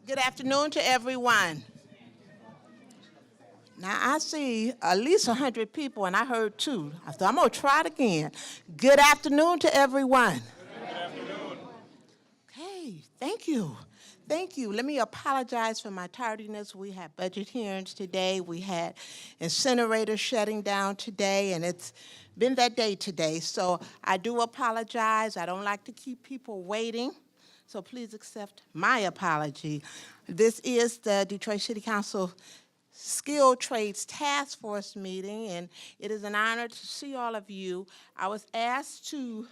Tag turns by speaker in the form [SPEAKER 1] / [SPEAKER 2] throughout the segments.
[SPEAKER 1] Good afternoon to everyone. Now I see at least 100 people, and I heard two. So I'm going to try it again. Good afternoon to everyone. Okay, thank you. Thank you. Let me apologize for my tardiness. We had budget hearings today. We had incinerators shutting down today, and it's been that day today. So I do apologize. I don't like to keep people waiting. So please accept my apology. This is the Detroit City Council Skilled Trades Task Force meeting, and it is an honor to see all of you. I was asked to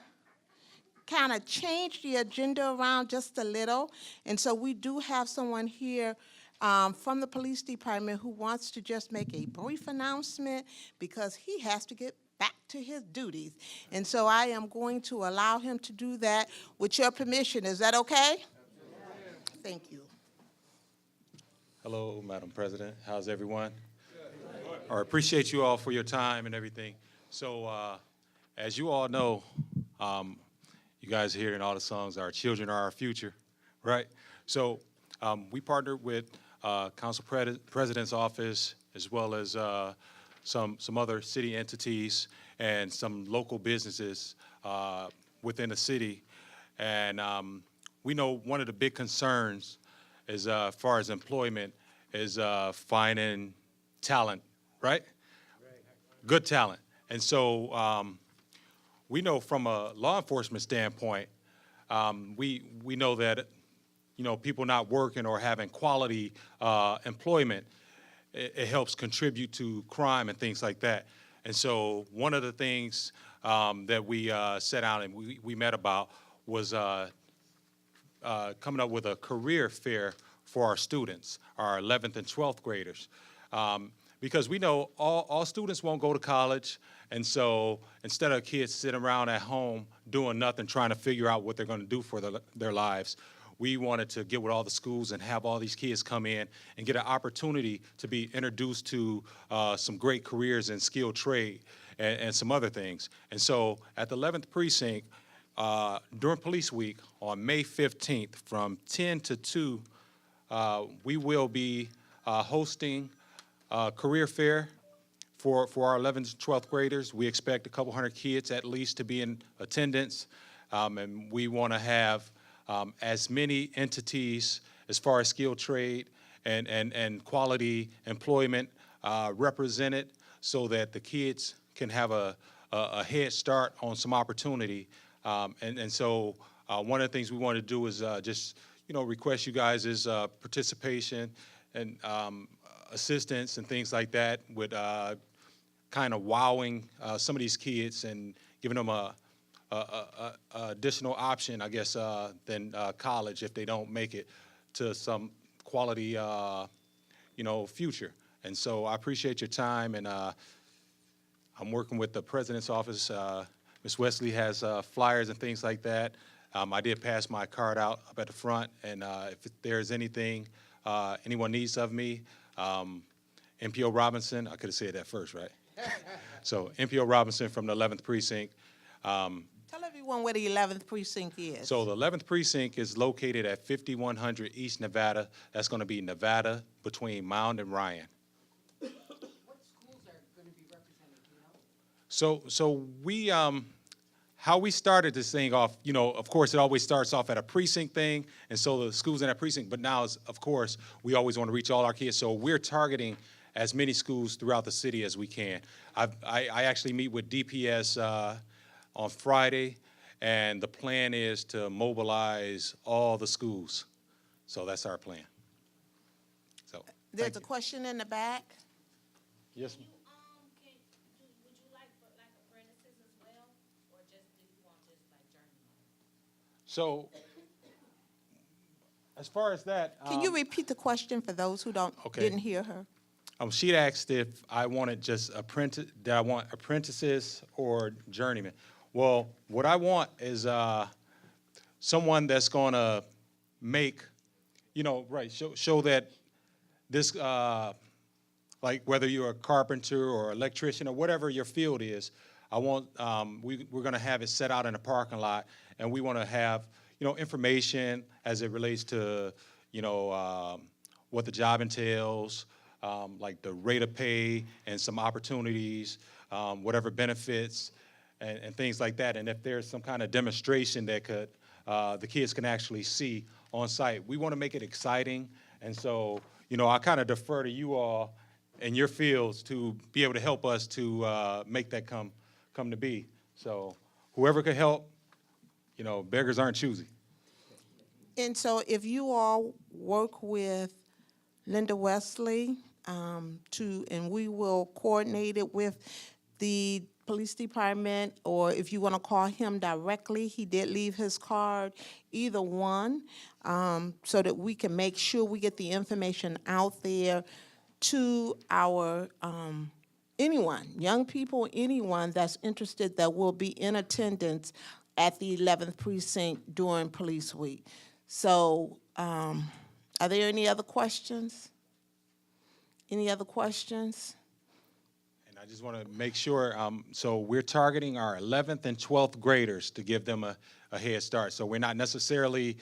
[SPEAKER 1] kind of change the agenda around just a little, and so we do have someone here from the police department who wants to just make a brief announcement because he has to get back to his duties. And so I am going to allow him to do that with your permission. Is that okay? Thank you.
[SPEAKER 2] Hello, Madam President. How's everyone? I appreciate you all for your time and everything. So, as you all know, you guys are hearing all the songs, Our Children Are Our Future, right? So, we partnered with Council President's Office as well as some other city entities and some local businesses within the city. And we know one of the big concerns as far as employment is finding talent, right? Good talent. And so we know from a law enforcement standpoint, we know that, you know, people not working or having quality employment, it helps contribute to crime and things like that. And so one of the things that we set out and we met about was coming up with a career fair for our students, our 11th and 12th graders. Because we know all students won't go to college, and so instead of kids sitting around at home doing nothing, trying to figure out what they're going to do for their lives, we wanted to get with all the schools and have all these kids come in and get an opportunity to be introduced to some great careers in skilled trade and some other things. And so at the 11th precinct, during Police Week on May 15th from 10 to 2, we will be hosting a career fair for our 11th and 12th graders. We expect a couple hundred kids at least to be in attendance, and we want to have as many entities as far as skilled trade and quality employment represented so that the kids can have a head start on some opportunity. And so one of the things we want to do is just, you know, request you guys' participation and assistance and things like that with kind of wowing some of these kids and giving them a additional option, I guess, than college if they don't make it to some quality, you know, future. And so I appreciate your time, and I'm working with the President's Office. Ms. Wesley has flyers and things like that. I did pass my card out up at the front, and if there's anything anyone needs of me, MPO Robinson, I could have said that first, right? So MPO Robinson from the 11th Precinct.
[SPEAKER 1] Tell everyone where the 11th precinct is.
[SPEAKER 2] So the 11th Precinct is located at 5100 East Nevada. That's going to be Nevada between Mound and Ryan.
[SPEAKER 3] What schools are going to be represented, do you know?
[SPEAKER 2] So we, how we started this thing off, you know, of course, it always starts off at a precinct thing, and so the schools in that precinct, but now, of course, we always want to reach all our kids, so we're targeting as many schools throughout the city as we can. I actually meet with DPS on Friday, and the plan is to mobilize all the schools. So that's our plan. So
[SPEAKER 1] There's a question in the back.
[SPEAKER 2] yes, ma'am.
[SPEAKER 4] Would you like apprentices as well, or just do you want just like journeyman?
[SPEAKER 2] So as far as that,
[SPEAKER 1] Can you repeat the question for those who
[SPEAKER 2] Okay.
[SPEAKER 1] didn't hear her?
[SPEAKER 2] She asked if I wanted just that I want apprentices or journeymen. Well, what I want is someone that's going to make, you know, right, show that this, like whether you're a carpenter or electrician or whatever your field is, I want, we're going to have it set out in a parking lot, and we want to have, you know, information as it relates to, what the job entails, like the rate of pay and some opportunities, whatever benefits and things like that. And if there's some kind of demonstration that the kids can actually see on site, we want to make it exciting. And so, I kind of defer to you all in your fields to be able to help us to make that come to be. So whoever could help, beggars aren't choosy.
[SPEAKER 1] And so if you all work with Linda Wesley and we will coordinate it with the police department, or if you want to call him directly, he did leave his card, either one, so that we can make sure we get the information out there to our anyone, young people, anyone that's interested that will be in attendance at the 11th precinct during Police Week. So are there any other questions? Any other questions?
[SPEAKER 2] And I just want to make sure, so we're targeting our 11th and 12th graders to give them a head start. So we're not necessarily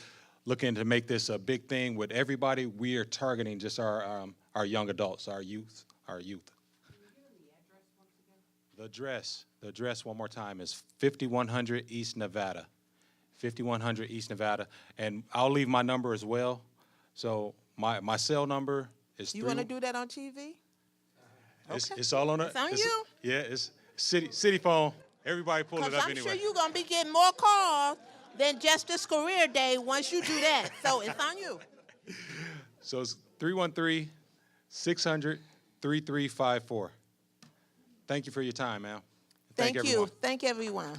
[SPEAKER 2] looking to make this a big thing with everybody. We are targeting just our young adults, our youth.
[SPEAKER 3] Can you give them the address once again?
[SPEAKER 2] The address one more time is 5100 East Nevada. 5100 East Nevada. And I'll leave my number as well. So my cell number is
[SPEAKER 1] You want to do that on TV?
[SPEAKER 2] It's all on it.
[SPEAKER 1] It's on you.
[SPEAKER 2] Yeah, it's city phone. Everybody pull it
[SPEAKER 1] Because
[SPEAKER 2] up
[SPEAKER 1] I'm
[SPEAKER 2] anyway.
[SPEAKER 1] sure you're going to be getting more calls than Justice Career Day once you do that. So it's on you.
[SPEAKER 2] So it's 313-600-3354. Thank you for your time, ma'am.
[SPEAKER 1] Thank you.
[SPEAKER 2] everyone.
[SPEAKER 1] Thank everyone.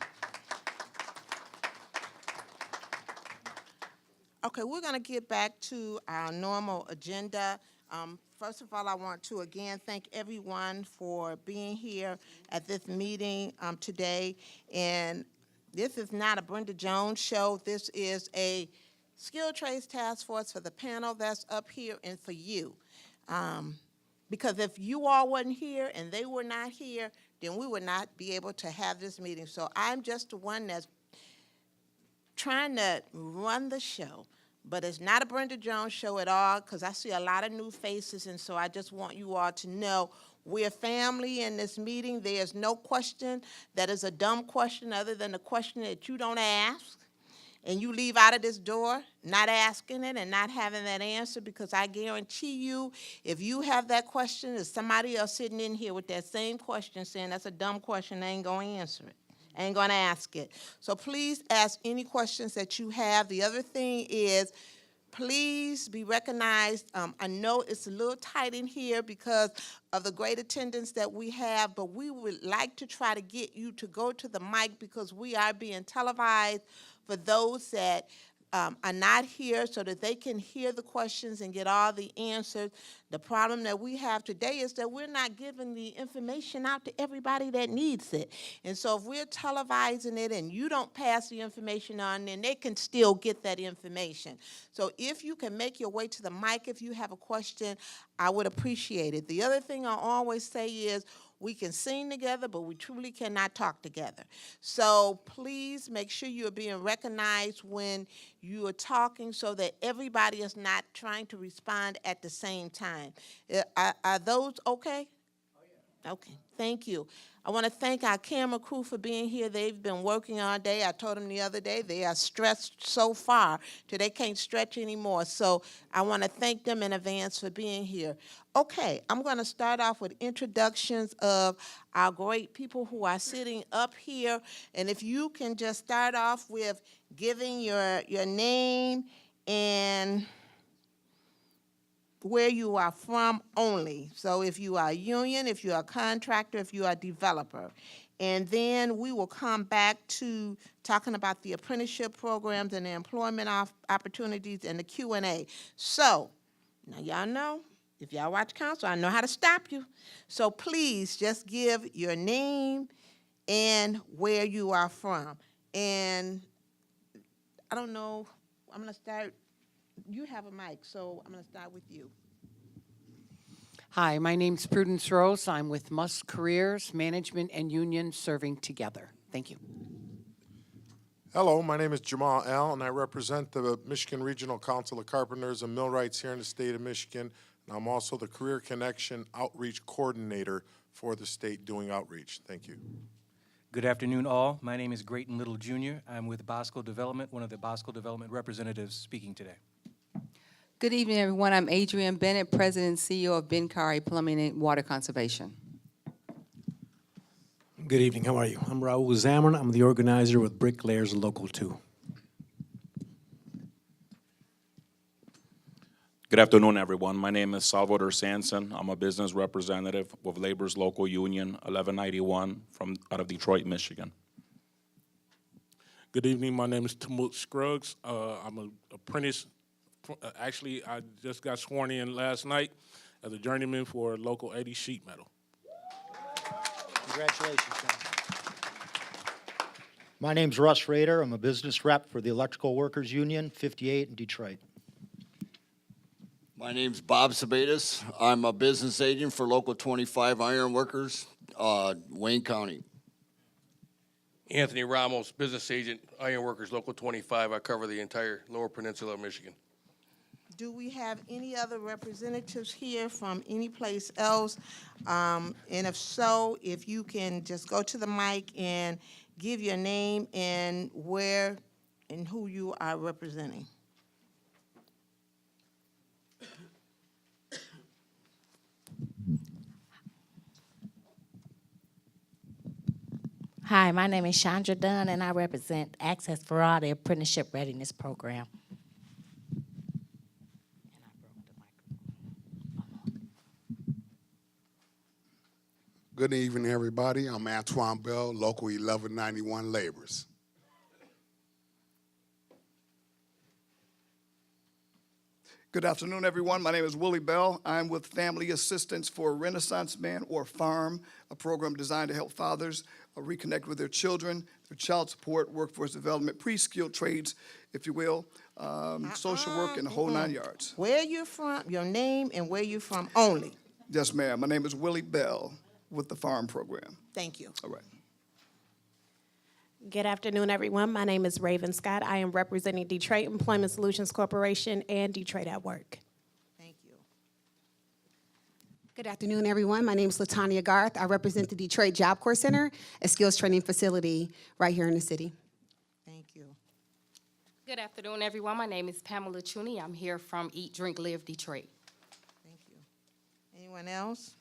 [SPEAKER 1] Okay, we're going to get back to our normal agenda. First of all, I want to again thank everyone for being here at this meeting today. And this is not a Brenda Jones show. This is a Skill Trades Task Force for the panel that's up here and for you. Because if you all wasn't here and they were not here, then we would not be able to have this meeting. So I'm just the one that's trying to run the show. But it's not a Brenda Jones show at all, because I see a lot of new faces, and so I just want you all to know we're family in this meeting. There's no question that is a dumb question other than the question that you don't ask, and you leave out of this door not asking it and not having that answer, because I guarantee you, if you have that question, there's somebody else sitting in here with that same question saying that's a dumb question, they ain't going to answer it. Ain't going to ask it. So please ask any questions that you have. The other thing is, please be recognized. I know it's a little tight in here because of the great attendance that we have, but we would like to try to get you to go to the mic, because we are being televised for those that are not here, so that they can hear the questions and get all the answers. The problem that we have today is that we're not giving the information out to everybody that needs it. And so if we're televising it and you don't pass the information on, then they can still get that information. So if you can make your way to the mic if you have a question, I would appreciate it. The other thing I always say is, we can sing together, but we truly cannot talk together. So please make sure you're being recognized when you are talking, so that everybody is not trying to respond at the same time. Are those okay? Oh, yeah. Okay, thank you. I want to thank our camera crew for being here. They've been working all day. I told them the other day they are stretched so far till they can't stretch anymore. So I want to thank them in advance for being here. Okay, I'm going to start off with introductions of our great people who are sitting up here. And if you can just start off with giving your name and where you are from only. So if you are a union, if you are a contractor, if you are a developer. And then we will come back to talking about the apprenticeship programs and the employment opportunities and the Q&A. So, now y'all know, if y'all watch council, I know how to stop you. So please just give your name and where you are from. And I don't know, I'm going to start. You have a mic, so I'm going to start with you.
[SPEAKER 3] Hi, my name's Prudence Rose. I'm with Musk Careers, Management and Union Serving Together. Thank you.
[SPEAKER 5] Hello, my name is Jamal Al, and I represent the Michigan Regional Council of Carpenters and Millwrights here in the state of Michigan. And I'm also the Career Connection Outreach Coordinator for the state doing outreach. Thank you.
[SPEAKER 6] Good afternoon, all. My name is Grayton Little Jr. I'm with Bosco Development, one of the Bosco Development representatives speaking today.
[SPEAKER 3] Good evening, everyone. I'm Adrienne Bennett, President and CEO of Benkari Plumbing and Water Conservation.
[SPEAKER 7] Good evening, how are you? I'm Raul Zamora. I'm the organizer with Bricklayers Local 2.
[SPEAKER 8] Good afternoon, everyone. My name is Salvador Sanson. I'm a business representative with Labor's Local Union 1191 out of Detroit, Michigan.
[SPEAKER 9] Good evening. My name is Tamut Scruggs. I'm an apprentice. Actually, I just got sworn in last night as a journeyman for Local 80 Sheet Metal.
[SPEAKER 10] Congratulations, John. My name's Russ Rader. I'm a business rep for the Electrical Workers Union 58 in Detroit.
[SPEAKER 11] My name's Bob Sabatis. I'm a business agent for Local 25 Iron Workers, Wayne County.
[SPEAKER 12] Anthony Ramos, business agent, Iron Workers, Local 25. I cover the entire Lower Peninsula of Michigan.
[SPEAKER 1] Do we have any other representatives here from any place else? And if so, if you can just go to the mic and give your name and where and who you are representing.
[SPEAKER 4] Hi, my name is Chandra Dunn, and I represent Access for All, the Apprenticeship Readiness Program.
[SPEAKER 13] Good evening, everybody. I'm Antoine Bell, Local 1191 Laborers.
[SPEAKER 14] Good afternoon, everyone. My name is Willie Bell. I'm with Family Assistance for Renaissance Man, or FARM, a program designed to help fathers reconnect with their children, their child support, workforce development, pre-skilled trades, if you will, social work, and the whole 9 yards.
[SPEAKER 1] Where you from, your name, and where you from only.
[SPEAKER 14] Yes, ma'am. My name is Willie Bell with the FARM program.
[SPEAKER 1] Thank you.
[SPEAKER 14] All right.
[SPEAKER 15] Good afternoon, everyone. My name is Raven Scott. I am representing Detroit Employment Solutions Corporation and Detroit at Work.
[SPEAKER 1] Thank you.
[SPEAKER 16] Good afternoon, everyone. My name is LaTanya Garth. I represent the Detroit Job Corps Center, a skills training facility right here in the city.
[SPEAKER 1] Thank you.
[SPEAKER 17] Good afternoon, everyone. My name is Pamela Chuney. I'm here from Eat, Drink, Live, Detroit.
[SPEAKER 1] Thank you. Anyone else?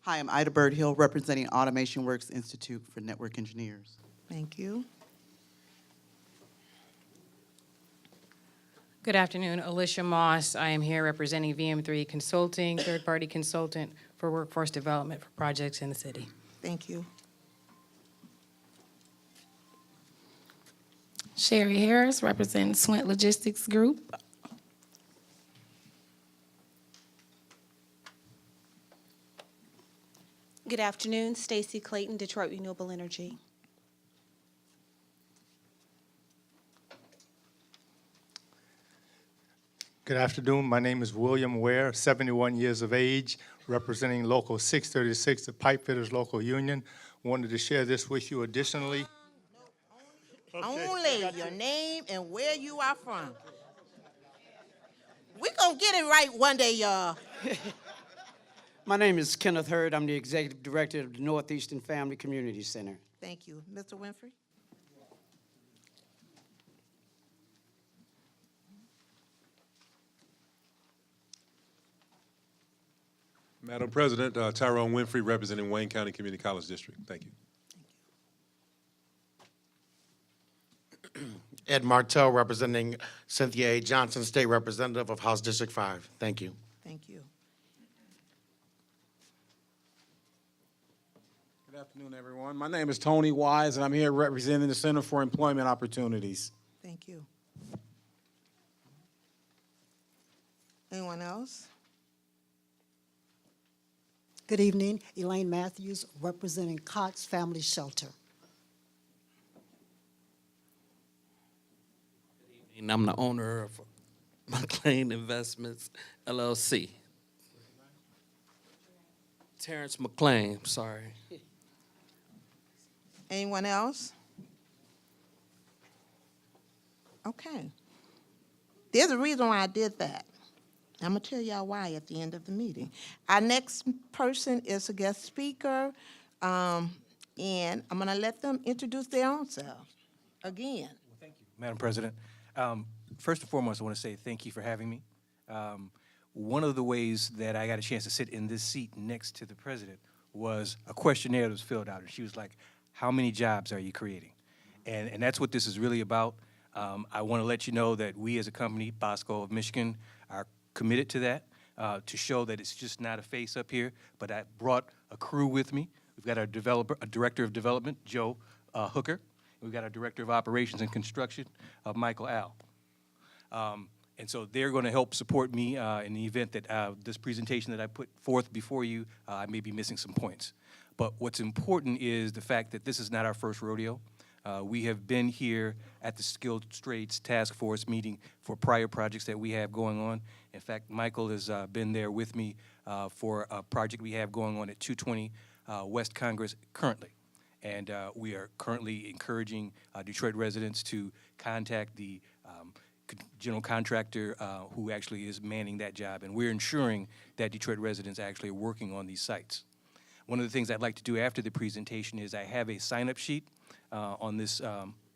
[SPEAKER 18] Hi, I'm Ida Bird Hill, representing Automation Works Institute for Network Engineers.
[SPEAKER 1] Thank you.
[SPEAKER 19] Good afternoon, Alicia Moss. I am here representing VM3 Consulting, third-party consultant for workforce development for projects in the city.
[SPEAKER 1] Thank you.
[SPEAKER 20] Sherry Harris, representing Swint Logistics Group.
[SPEAKER 21] Good afternoon, Stacy Clayton, Detroit Renewable Energy.
[SPEAKER 22] Good afternoon. My name is William Ware, 71 years of age, representing Local 636, the Pipe Fitters Local Union. Wanted to share this with you additionally.
[SPEAKER 1] Only your name and where you are from. We're going to get it right one day, y'all.
[SPEAKER 23] My name is Kenneth Hurd. I'm the Executive Director of the Northeastern Family Community Center.
[SPEAKER 1] Thank you. Mr. Winfrey?
[SPEAKER 24] Madam President, Tyrone Winfrey, representing Wayne County Community College District. Thank you.
[SPEAKER 25] Ed Martell, representing Cynthia A. Johnson, State Representative of House District 5. Thank you.
[SPEAKER 1] Thank you.
[SPEAKER 26] Good afternoon, everyone. My name is Tony Wise, and I'm here representing the Center for Employment Opportunities.
[SPEAKER 1] Thank you. Anyone else?
[SPEAKER 27] Good evening. Elaine Matthews, representing Cox Family Shelter.
[SPEAKER 28] And I'm the owner of McLean Investments, LLC. Terrence McLean, sorry.
[SPEAKER 1] Anyone else? Okay. There's a reason why I did that. I'm going to tell y'all why at the end of the meeting. Our next person is a guest speaker, and I'm going to let them introduce their own selves again.
[SPEAKER 2] Madam President, first and foremost, I want to say thank you for having me. One of the ways that I got a chance to sit in this seat next to the president was a questionnaire that was filled out, and she was like, how many jobs are you creating? And that's what this is really about. I want to let you know that we as a company, Bosco of Michigan, are committed to that, to show that it's just not a face up here, but I brought a crew with me. We've got our director of development, Joe Hooker. We've got our director of operations and construction, Michael Al. And so they're going to help support me in the event that this presentation that I put forth before you, I may be missing some points. But what's important is the fact that this is not our first rodeo. We have been here at the Skilled Trades Task Force meeting for prior projects that we have going on. In fact, Michael has been there with me for a project we have going on at 220 West Congress currently. And we are currently encouraging Detroit residents to contact the general contractor who actually is manning that job. And we're ensuring that Detroit residents actually are working on these sites. One of the things I'd like to do after the presentation is I have a sign-up sheet on this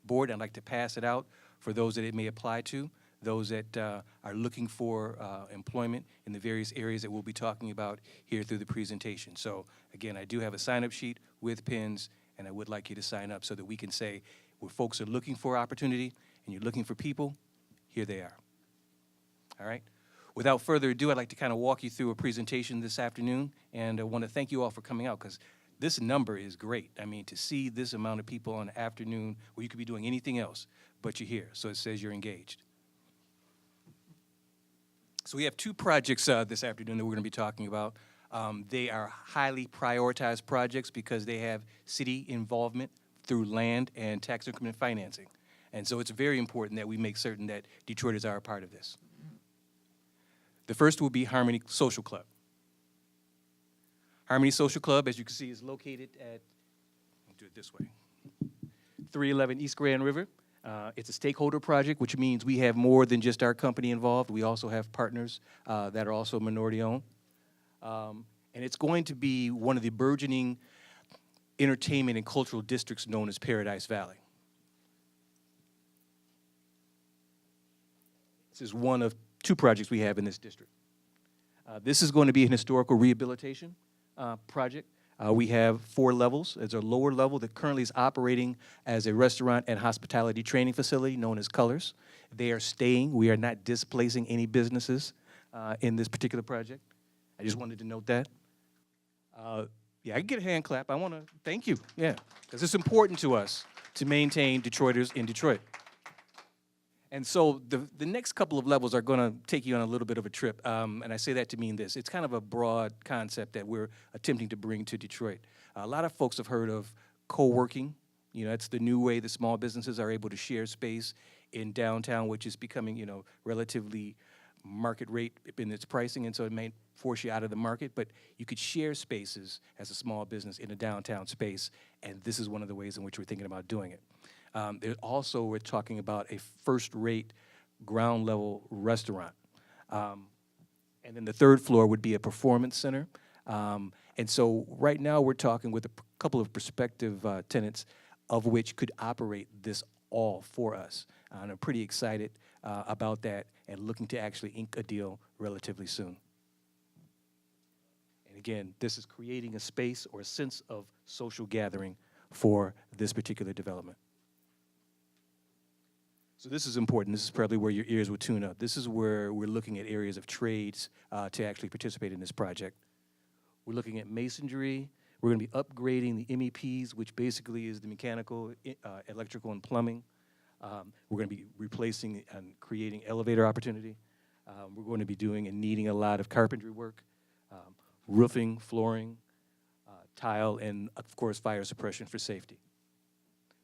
[SPEAKER 2] board. I'd like to pass it out for those that it may apply to, those that are looking for employment in the various areas that we'll be talking about here through the presentation. So again, I do have a sign-up sheet with pins, and I would like you to sign up so that we can say where folks are looking for opportunity and you're looking for people, here they are. All right? Without further ado, I'd like to kind of walk you through a presentation this afternoon, and I want to thank you all for coming out because this number is great. I mean, to see this amount of people on an afternoon where you could be doing anything else, but you're here, so it says you're engaged. So we have two projects this afternoon that we're going to be talking about. They are highly prioritized projects because they have city involvement through land and tax increment financing. And so it's very important that we make certain that Detroiters are a part of this. The first will be Harmony Social Club. Harmony Social Club, as you can see, is located at, I'll do it this way, 311 East Grand River. It's a stakeholder project, which means we have more than just our company involved. We also have partners that are also minority-owned. And it's going to be one of the burgeoning entertainment and cultural districts known as Paradise Valley. This is one of two projects we have in this district. This is going to be an historical rehabilitation project. We have 4 levels. There's a lower level that currently is operating as a restaurant and hospitality training facility known as Colors. They are staying. We are not displacing any businesses in this particular project. I just wanted to note that. Yeah, I can get a hand clap. I want to thank you. Yeah, because it's important to us to maintain Detroiters in Detroit. And so the next couple of levels are going to take you on a little bit of a trip, and I say that to mean this. It's kind of a broad concept that we're attempting to bring to Detroit. A lot of folks have heard of co-working. You know, it's the new way that small businesses are able to share space in downtown, which is becoming, you know, relatively market rate in its pricing, and so it may force you out of the market, but you could share spaces as a small business in a downtown space, and this is one of the ways in which we're thinking about doing it. Also, we're talking about a first-rate ground-level restaurant. And then the third floor would be a performance center. And so right now we're talking with a couple of prospective tenants of which could operate this all for us. And I'm pretty excited about that and looking to actually ink a deal relatively soon. And again, this is creating a space or a sense of social gathering for this particular development. So this is important. This is probably where your ears will tune up. This is where we're looking at areas of trades to actually participate in this project. We're looking at masonry. We're going to be upgrading the MEPs, which basically is the mechanical, electrical, and plumbing. We're going to be replacing and creating elevator opportunity. We're going to be doing and needing a lot of carpentry work, roofing, flooring, tile, and of course fire suppression for safety.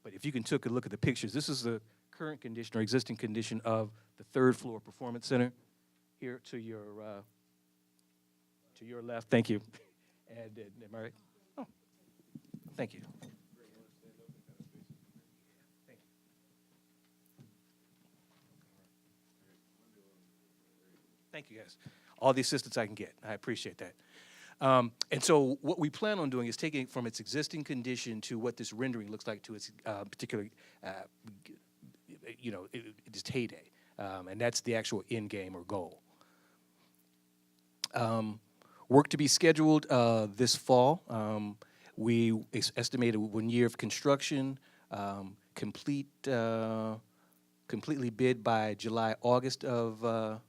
[SPEAKER 2] But if you can take a look at the pictures, this is the current condition or existing condition of the third floor performance center here to your left. Thank you. Am I right? Oh, thank you. Thank you, guys. All the assistance I can get. I appreciate that. And so what we plan on doing is taking it from its existing condition to what this rendering looks like to its particular, its heyday. And that's the actual end game or goal. Work to be scheduled this fall. We estimated 1 year of construction, completely bid by July, August of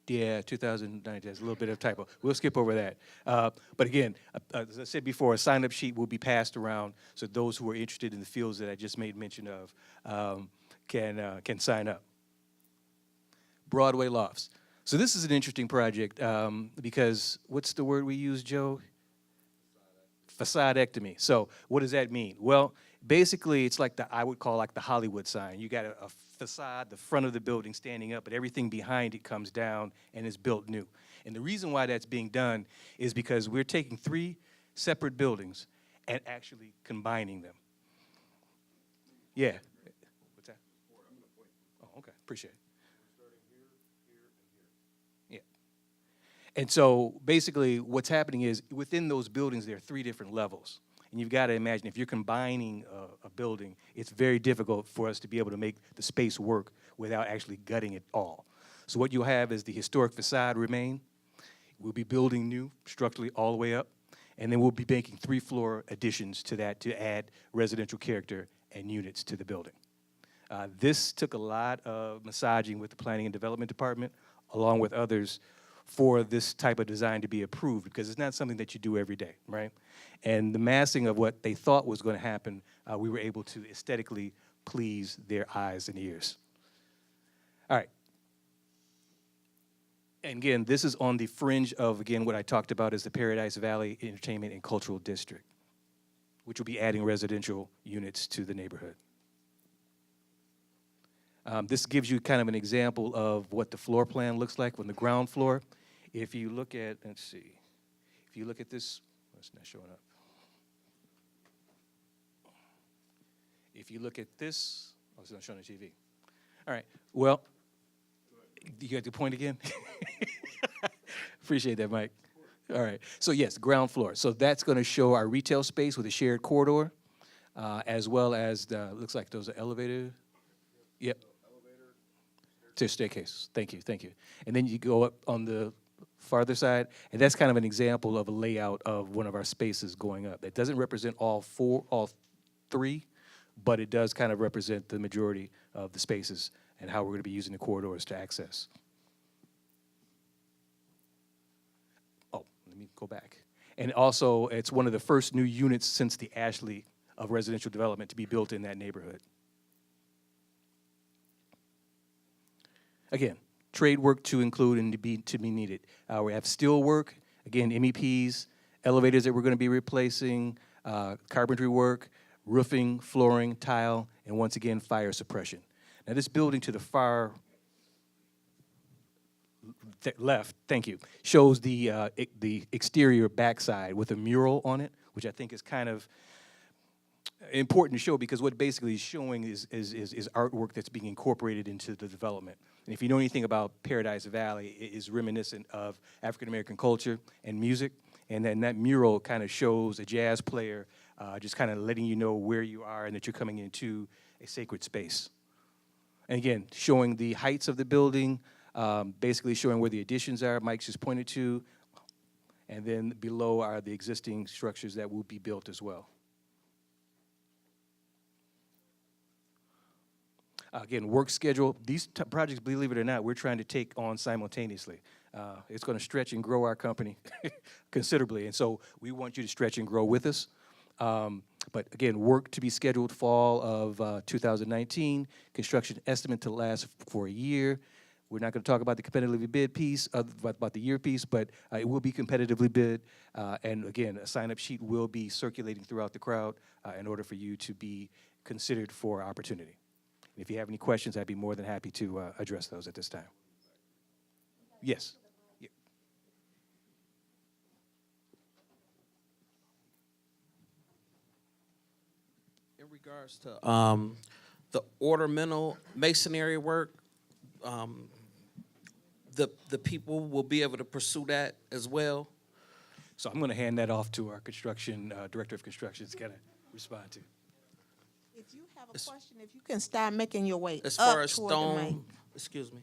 [SPEAKER 2] 2019. There's a little bit of typo. We'll skip over that. But again, as I said before, a sign-up sheet will be passed around, so those who are interested in the fields that I just made mention of can sign up. Broadway Lofts. So this is an interesting project because what's the word we use, Joe? Facadectomy. So what does that mean? Well, basically, it's like I would call like the Hollywood sign. You got a facade, the front of the building standing up, but everything behind it comes down and is built new. And the reason why that's being done is because we're taking 3 separate buildings and actually combining them. Yeah. What's that? Oh, okay. Appreciate it. Yeah. And so basically what's happening is within those buildings, there are 3 different levels. And you've got to imagine, if you're combining a building, it's very difficult for us to be able to make the space work without actually gutting it all. So what you'll have is the historic facade remain. We'll be building new structurally all the way up. And then we'll be making 3-floor additions to that to add residential character and units to the building. This took a lot of massaging with the Planning and Development Department, along with others, for this type of design to be approved, because it's not something that you do every day, right? And the massing of what they thought was going to happen, we were able to aesthetically please their eyes and ears. All right. And again, this is on the fringe of, again, what I talked about as the Paradise Valley Entertainment and Cultural District, which will be adding residential units to the neighborhood. This gives you kind of an example of what the floor plan looks like on the ground floor. If you look at, let's see, if you look at this, it's not showing up. If you look at this, oh, it's not showing on TV. All right, well, you got the point again? Appreciate that, Mike. All right, so yes, ground floor. So that's gonna show our retail space with a shared corridor, as well as the, looks like those are elevator. Yep. To staircase. Thank you, thank you. And then you go up on the farther side, and that's kind of an example of a layout of one of our spaces going up. It doesn't represent all 3, but it does kind of represent the majority of the spaces and how we're going to be using the corridors to access. Oh, let me go back. And also, it's one of the first new units since the Ashley of residential development to be built in that neighborhood. Again, trade work to include and to be needed. We have steel work, again, MEPs, elevators that we're going to be replacing, carpentry work, roofing, flooring, tile, and once again, fire suppression. Now, this building to the far left, thank you, shows the exterior backside with a mural on it, which I think is kind of important to show, because what basically is showing is artwork that's being incorporated into the development. And if you know anything about Paradise Valley, it is reminiscent of African-American culture and music. And then that mural kind of shows a jazz player just kind of letting you know where you are and that you're coming into a sacred space. And again, showing the heights of the building, basically showing where the additions are, Mike's just pointed to. And then below are the existing structures that will be built as well. Again, work schedule. These projects, believe it or not, we're trying to take on simultaneously. It's going to stretch and grow our company considerably, and so we want you to stretch and grow with us. But again, work to be scheduled fall of 2019. Construction estimate to last for a year. We're not going to talk about the competitively bid piece, about the year piece, but it will be competitively bid. And again, a sign-up sheet will be circulating throughout the crowd in order for you to be considered for opportunity. If you have any questions, I'd be more than happy to address those at this time. Yes. Yeah.
[SPEAKER 28] regards to the ornamental masonry work, the people will be able to pursue that as well.
[SPEAKER 2] So I'm going to hand that off to our construction, Director of Construction to kind of respond to.
[SPEAKER 1] If you have a question, if you can start making your way
[SPEAKER 28] As
[SPEAKER 1] up
[SPEAKER 28] far as
[SPEAKER 1] toward the mic.
[SPEAKER 28] stone, excuse me,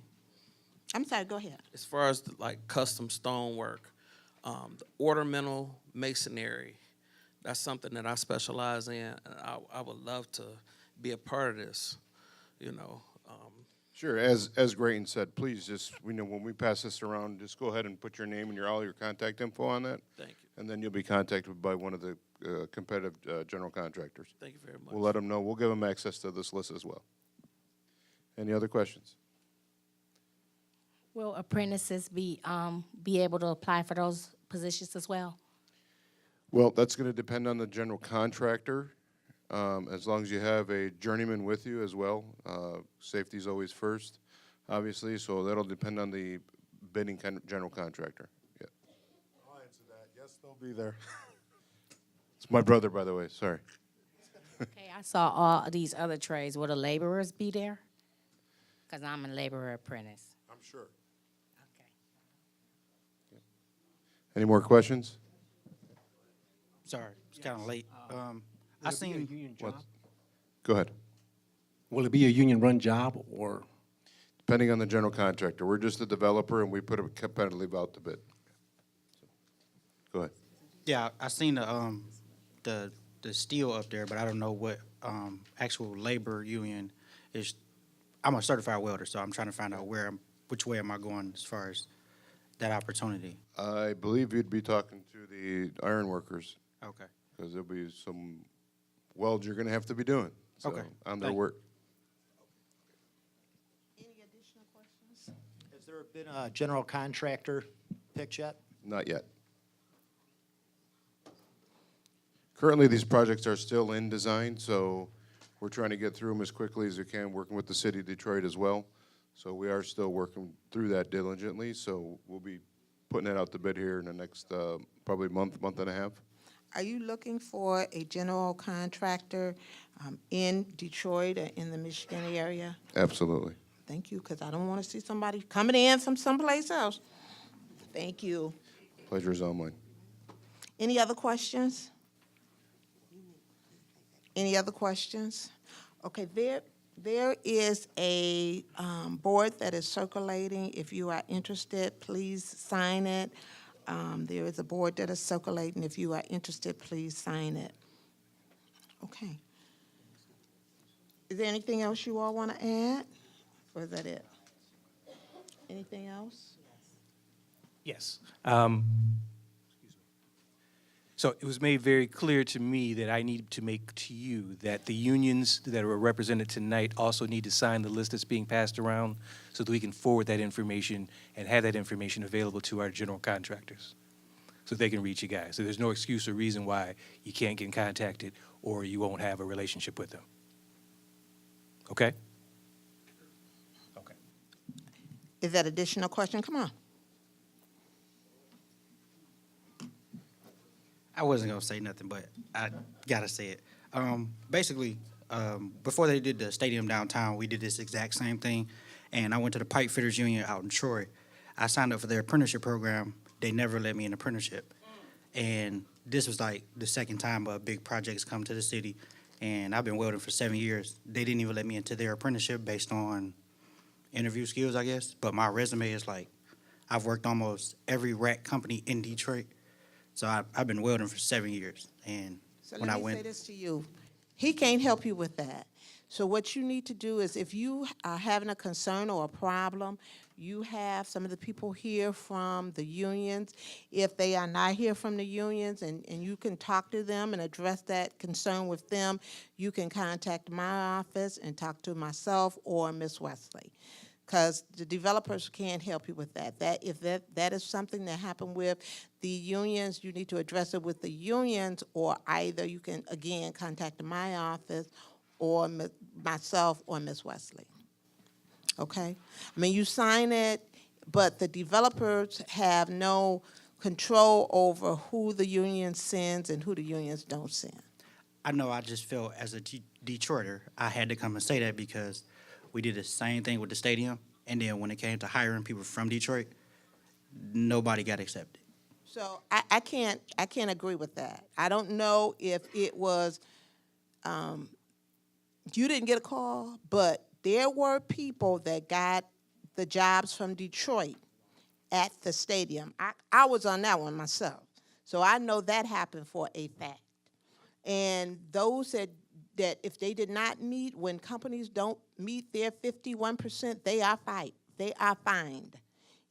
[SPEAKER 1] I'm sorry, go ahead.
[SPEAKER 28] as far as like custom stone work, the ornamental masonry, that's something that I specialize in, and I would love to be a part of this, you know.
[SPEAKER 3] Sure, as Grayton said, please just, we know when we pass this around, just go ahead and put your name and all your contact info on that.
[SPEAKER 28] Thank you.
[SPEAKER 3] And then you'll be contacted by one of the competitive general contractors.
[SPEAKER 28] Thank you very much.
[SPEAKER 3] We'll let them know, we'll give them access to this list as well. Any other questions?
[SPEAKER 4] Will apprentices be able to apply for those positions as well?
[SPEAKER 3] Well, that's gonna depend on the general contractor. As long as you have a journeyman with you as well, safety's always first, obviously, so that'll depend on the bidding general contractor, yeah.
[SPEAKER 25] I'll answer that. Yes, they'll be there.
[SPEAKER 3] It's my brother, by the way, sorry.
[SPEAKER 4] Okay, I saw all these other trades. Will the laborers be there? Because I'm a laborer apprentice.
[SPEAKER 25] I'm sure.
[SPEAKER 3] Any more questions?
[SPEAKER 5] Sorry, it's kind of late. I seen
[SPEAKER 3] union job. Go ahead.
[SPEAKER 25] Will it be a union-run job or?
[SPEAKER 3] Depending on the general contractor. We're just a developer and we put it competitively out to bid. Go ahead.
[SPEAKER 5] Yeah, I seen the steel up there, but I don't know what actual labor union is. I'm a certified welder, so I'm trying to find out which way am I going as far as that opportunity.
[SPEAKER 3] I believe you'd be talking to the iron workers.
[SPEAKER 5] Okay.
[SPEAKER 3] Because there'll be some welds you're gonna have to be doing. So,
[SPEAKER 5] Okay.
[SPEAKER 3] on their
[SPEAKER 5] Thank you.
[SPEAKER 3] work.
[SPEAKER 1] Any additional questions?
[SPEAKER 6] Has there been a general contractor picked yet?
[SPEAKER 3] Not yet. Currently, these projects are still in design, so we're trying to get through them as quickly as we can, working with the city of Detroit as well. So we are still working through that diligently, so we'll be putting that out to bid here in the next probably month and a half.
[SPEAKER 1] Are you looking for a general contractor in Detroit or in the Michigan area?
[SPEAKER 3] Absolutely.
[SPEAKER 1] Thank you, because I don't want to see somebody coming in from someplace else. Thank you.
[SPEAKER 3] Pleasure is all mine.
[SPEAKER 1] Any other questions? Any other questions? Okay, there is a board that is circulating. If you are interested, please sign it. There is a board that is circulating. If you are interested, please sign it. Okay. Is there anything else you all want to add? Or is that it? Anything else?
[SPEAKER 2] Yes. So it was made very clear to me that I need to make to you that the unions that are represented tonight also need to sign the list that's being passed around so that we can forward that information and have that information available to our general contractors so they can reach you guys. So there's no excuse or reason why you can't get contacted or you won't have a relationship with them. Okay? Okay.
[SPEAKER 1] Is that additional question? Come on.
[SPEAKER 5] I wasn't gonna say nothing, but I gotta say it. Basically, before they did the stadium downtown, we did this exact same thing, and I went to the Pipe Fitters Union out in Troy. I signed up for their apprenticeship program. They never let me in apprenticeship, and this was like the second time a big project's come to the city, and I've been welding for 7 years. They didn't even let me into their apprenticeship based on interview skills, I guess. But my resume is like, I've worked almost every rack company in Detroit. So I've been welding for 7 years, and
[SPEAKER 1] So
[SPEAKER 5] when
[SPEAKER 1] let
[SPEAKER 5] I
[SPEAKER 1] me
[SPEAKER 5] went,
[SPEAKER 1] say this to you. He can't help you with that. So what you need to do is if you are having a concern or a problem, you have some of the people here from the unions. If they are not here from the unions and you can talk to them and address that concern with them, you can contact my office and talk to myself or Ms. Wesley. Because the developers can't help you with that. If that is something that happened with the unions, you need to address it with the unions, or either you can, again, contact my office or myself or Ms. Wesley. Okay? I mean, you sign it, but the developers have no control over who the union sends and who the unions don't send.
[SPEAKER 5] I know I just feel as a Detroiter, I had to come and say that because we did the same thing with the stadium, and then when it came to hiring people from Detroit, nobody got accepted.
[SPEAKER 1] So I can't agree with that. I don't know if it was, you didn't get a call, but there were people that got the jobs from Detroit at the stadium. I was on that one myself. So I know that happened for a fact. And those that if they did not meet, when companies don't meet their 51%, they are fined. They are fined.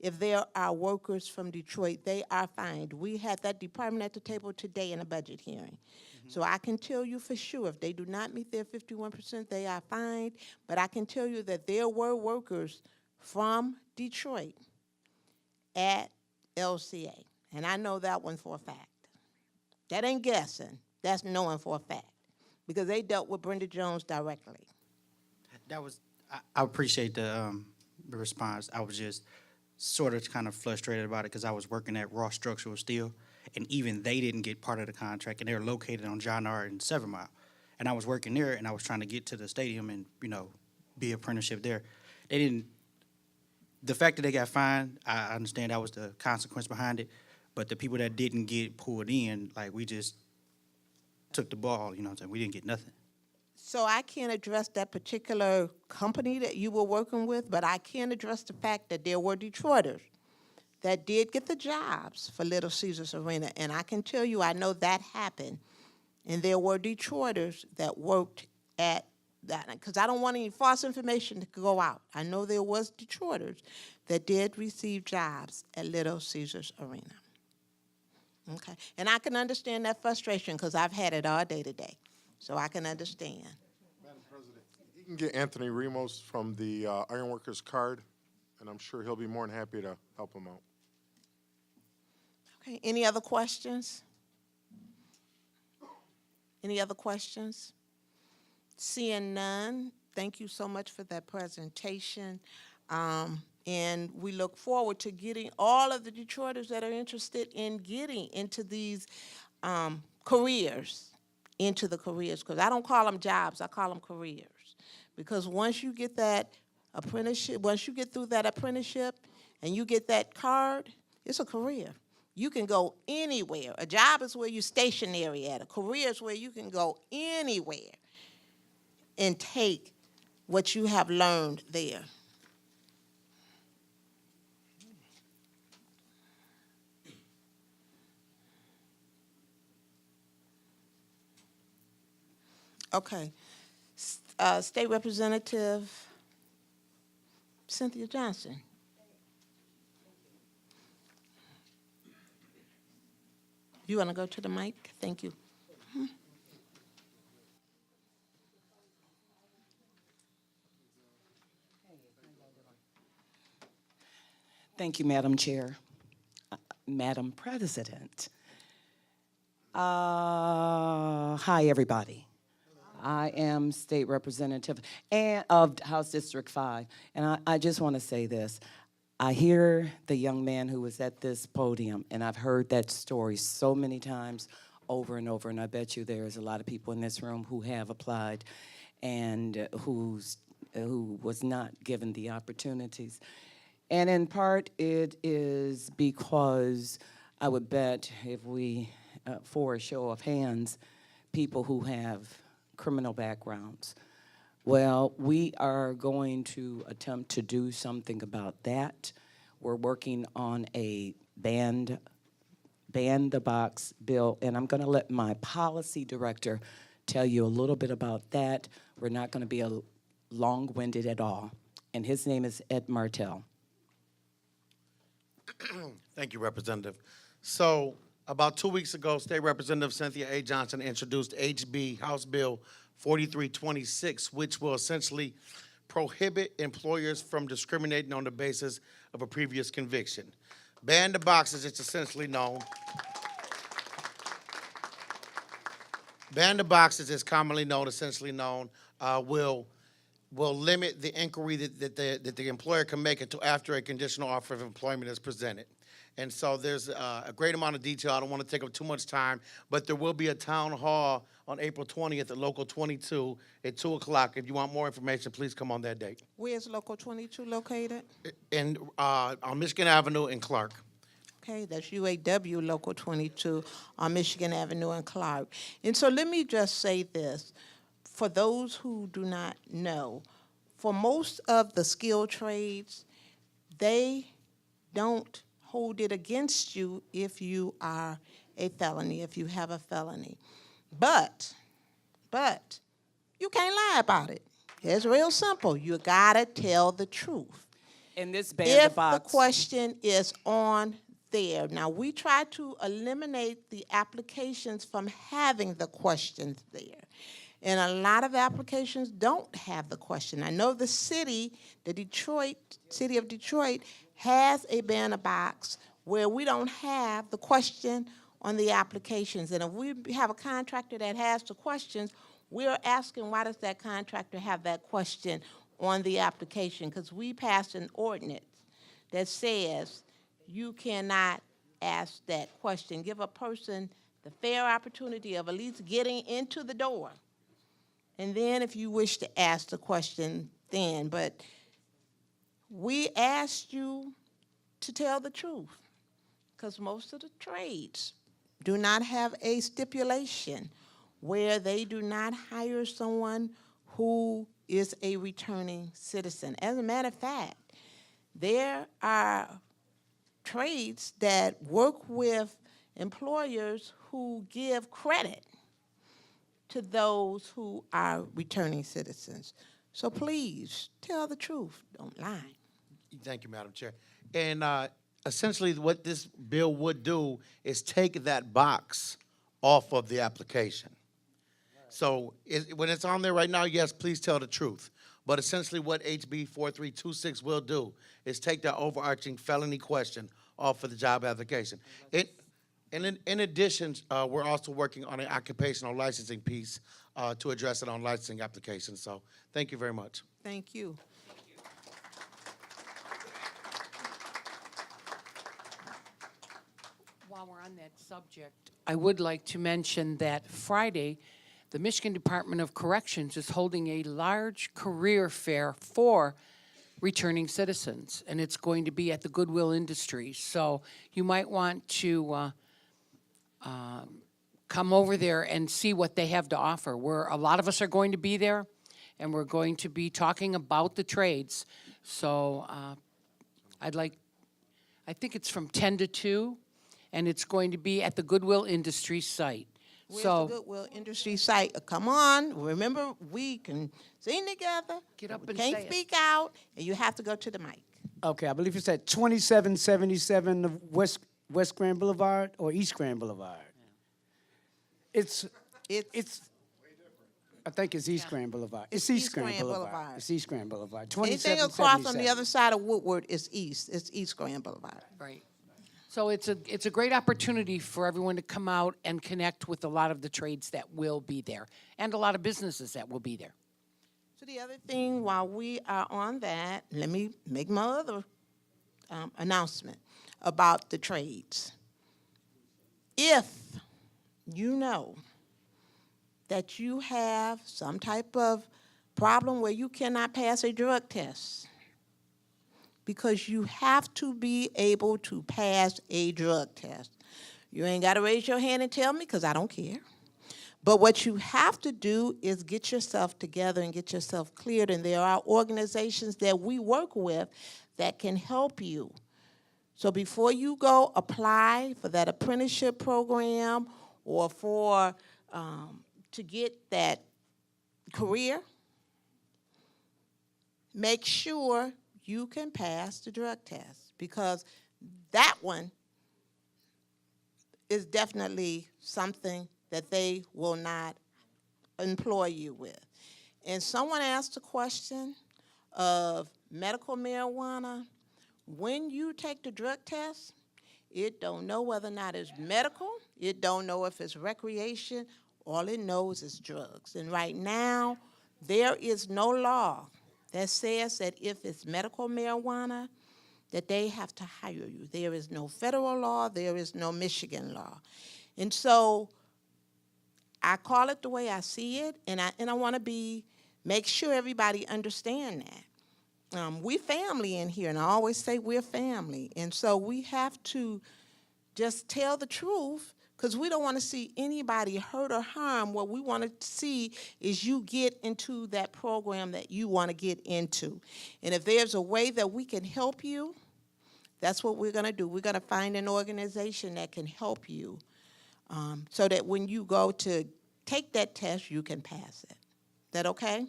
[SPEAKER 1] If there are workers from Detroit, they are fined. We had that department at the table today in a budget hearing. So I can tell you for sure, if they do not meet their 51%, they are fined. But I can tell you that there were workers from Detroit at LCA. And I know that one for a fact. That ain't guessing. That's knowing for a fact. Because they dealt with Brenda Jones directly.
[SPEAKER 5] That was, I appreciate the response. I was just sort of kind of frustrated about it because I was working at Ross Structural Steel, and even they didn't get part of the contract, and they're located on John R. and 7 Mile. And I was working there, and I was trying to get to the stadium and, be apprenticeship there. They didn't, the fact that they got fined, I understand that was the consequence behind it, but the people that didn't get pulled in, like, we just took the ball, you know what I'm saying? We didn't get nothing.
[SPEAKER 1] So I can't address that particular company that you were working with, but I can address the fact that there were Detroiters that did get the jobs for Little Caesars Arena. And I can tell you, I know that happened. And there were Detroiters that worked at that, because I don't want any false information to go out. I know there was Detroiters that did receive jobs at Little Caesars Arena. Okay, and I can understand that frustration because I've had it all day today. So I can understand.
[SPEAKER 7] Madam President, you can get Anthony Ramos from the Ironworkers card, and I'm sure he'll be more than happy to help him out.
[SPEAKER 1] Okay, any other questions? Any other questions? Seeing none, thank you so much for that presentation. And we look forward to getting all of the Detroiters that are interested in getting into these careers, into the careers, because I don't call them jobs, I call them careers. Because once you get that apprenticeship, once you get through that apprenticeship and you get that card, it's a career. You can go anywhere. A job is where you're stationary at. A career is where you can go anywhere and take what you have learned there. Okay. State Representative Cynthia Johnson. You want to go to the mic? Thank you.
[SPEAKER 8] Thank you, Madam Chair. Madam President. Hi, everybody. I am State Representative of House District 5, and I just want to say this. I hear the young man who was at this podium, and I've heard that story so many times over and over, and I bet you there's a lot of people in this room who have applied and who was not given the opportunities. And in part, it is because I would bet if we, for a show of hands, people who have criminal backgrounds. Well, we are going to attempt to do something about that. We're working on a ban the box bill, and I'm going to let my policy director tell you a little bit about that. We're not going to be long-winded at all. And his name is Ed Martell.
[SPEAKER 25] Thank you, Representative. So about 2 weeks ago, State Representative Cynthia A. Johnson introduced HB House Bill 4326, which will essentially prohibit employers from discriminating on the basis of a previous conviction. Ban the boxes, it's essentially known. Ban the boxes is commonly known, essentially known, will limit the inquiry that the employer can make until after a conditional offer of employment is presented. And so there's a great amount of detail. I don't want to take up too much time, but there will be a town hall on April 20th at Local 22 at 2 o'clock. If you want more information, please come on that date.
[SPEAKER 1] Where's Local 22 located?
[SPEAKER 25] On Michigan Avenue in Clark.
[SPEAKER 1] Okay, that's UAW Local 22 on Michigan Avenue in Clark. And so let me just say this, for those who do not know, for most of the skilled trades, they don't hold it against you if you are a felony, if you have a felony. But you can't lie about it. It's real simple. You gotta tell the truth.
[SPEAKER 8] And this ban
[SPEAKER 1] If
[SPEAKER 8] the box.
[SPEAKER 1] the question is on there. Now, we try to eliminate the applications from having the questions there. And a lot of applications don't have the question. I know the city of Detroit, has a banner box where we don't have the question on the applications. And if we have a contractor that has the questions, we're asking, why does that contractor have that question on the application? Because we passed an ordinance that says you cannot ask that question. Give a person the fair opportunity of at least getting into the door. And then if you wish to ask the question, then. But we asked you to tell the truth, because most of the trades do not have a stipulation where they do not hire someone who is a returning citizen. As a matter of fact, there are trades that work with employers who give credit to those who are returning citizens. So please, tell the truth, don't lie.
[SPEAKER 25] Thank you, Madam Chair. And essentially what this bill would do is take that box off of the application. So when it's on there right now, yes, please tell the truth. But essentially what HB 4326 will do is take that overarching felony question off of the job application. In addition, we're also working on an occupational licensing piece to address it on licensing applications. So thank you very much.
[SPEAKER 1] Thank you.
[SPEAKER 9] While we're on that subject, I would like to mention that Friday, the Michigan Department of Corrections is holding a large career fair for returning citizens, and it's going to be at the Goodwill Industries. So you might want to come over there and see what they have to offer. A lot of us are going to be there, and we're going to be talking about the trades. So I think it's from 10 to 2, and it's going to be at the Goodwill Industries site.
[SPEAKER 1] Where's the Goodwill Industry site? Come on, remember, we can sing together.
[SPEAKER 9] Get up
[SPEAKER 1] we
[SPEAKER 9] and
[SPEAKER 1] can't
[SPEAKER 9] say it.
[SPEAKER 1] speak out, and you have to go to the mic.
[SPEAKER 23] Okay, I believe it's at 2777 of West Grand Boulevard or East Grand Boulevard. It's I think it's East Grand Boulevard. It's East Grand Boulevard. It's East Grand Boulevard.
[SPEAKER 1] Anything across on the other side of Woodward is east. It's East Grand Boulevard.
[SPEAKER 9] Right. So it's a great opportunity for everyone to come out and connect with a lot of the trades that will be there and a lot of businesses that will be there.
[SPEAKER 1] So the other thing, while we are on that, let me make my other announcement about the trades. If you know that you have some type of problem where you cannot pass a drug test, because you have to be able to pass a drug test. You ain't got to raise your hand and tell me, because I don't care. But what you have to do is get yourself together and get yourself cleared, and there are organizations that we work with that can help you. So before you go apply for that apprenticeship program or for to get that career, make sure you can pass the drug test, because that one is definitely something that they will not employ you with. And someone asked a question of medical marijuana. When you take the drug test, it don't know whether or not it's medical, it don't know if it's recreation, all it knows is drugs. And right now, there is no law that says that if it's medical marijuana, that they have to hire you. There is no federal law, there is no Michigan law. And so I call it the way I see it, and I want to make sure everybody understand that. We family in here, and I always say we're family. And so we have to just tell the truth, because we don't want to see anybody hurt or harm. What we want to see is you get into that program that you want to get into. And if there's a way that we can help you, that's what we're going to do. We're going to find an organization that can help you so that when you go to take that test, you can pass it. Is that okay?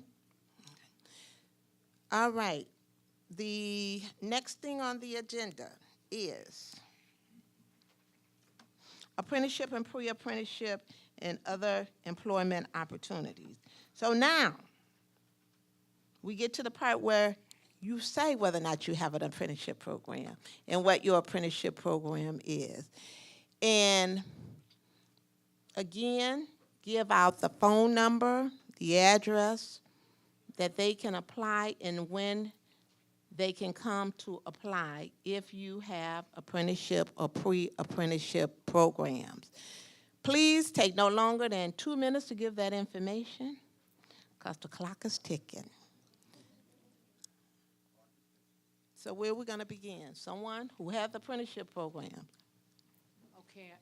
[SPEAKER 1] All right. The next thing on the agenda is apprenticeship and pre-apprenticeship and other employment opportunities. So now we get to the part where you say whether or not you have an apprenticeship program and what your apprenticeship program is. And again, give out the phone number, the address that they can apply, and when they can come to apply if you have apprenticeship or pre-apprenticeship programs. Please take no longer than 2 minutes to give that information, because the clock is ticking. So where are we going to begin? Someone who has the apprenticeship program.
[SPEAKER 9] Okay,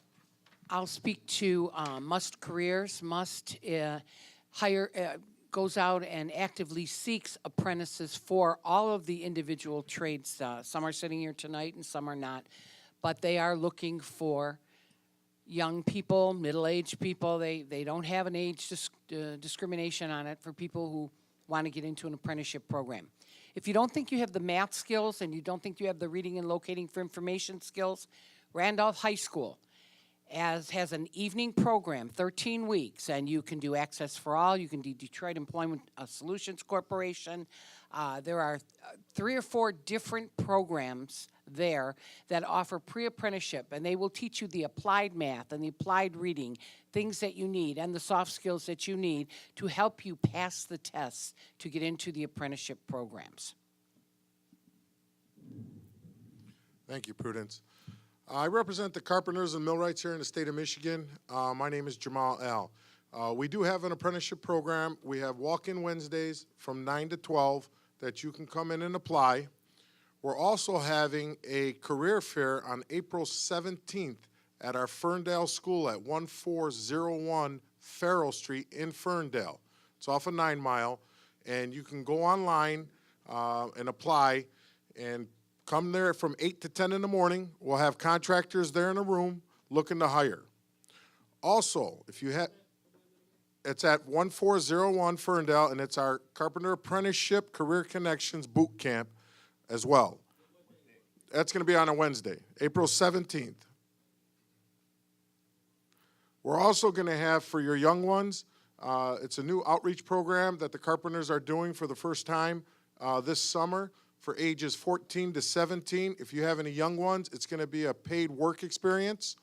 [SPEAKER 9] I'll speak to Must Careers. Must goes out and actively seeks apprentices for all of the individual trades. Some are sitting here tonight and some are not, but they are looking for young people, middle-aged people. They don't have an age discrimination on it for people who want to get into an apprenticeship program. If you don't think you have the math skills and you don't think you have the reading and locating for information skills, Randolph High School has an evening program, 13 weeks, and you can do Access for All, you can do Detroit Employment Solutions Corporation. There are 3 or 4 different programs there that offer pre-apprenticeship, and they will teach you the applied math and the applied reading, things that you need, and the soft skills that you need to help you pass the tests to get into the apprenticeship programs.
[SPEAKER 7] Thank you, Prudence. I represent the carpenters and millwrights here in the state of Michigan. My name is Jamal Al. We do have an apprenticeship program. We have walk-in Wednesdays from 9 to 12 that you can come in and apply. We're also having a career fair on April 17th at our Ferndale School at 1401 Farrell Street in Ferndale. It's off of 9 Mile, and you can go online and apply and come there from 8 to 10 in the morning. We'll have contractors there in a room looking to hire. Also, if you have, it's at 1401 Ferndale, and it's our Carpenter Apprenticeship Career Connections Boot Camp as well. That's going to be on a Wednesday, April 17th. We're also going to have for your young ones, it's a new outreach program that the carpenters are doing for the first time this summer for ages 14 to 17. If you have any young ones, it's going to be a paid work experience,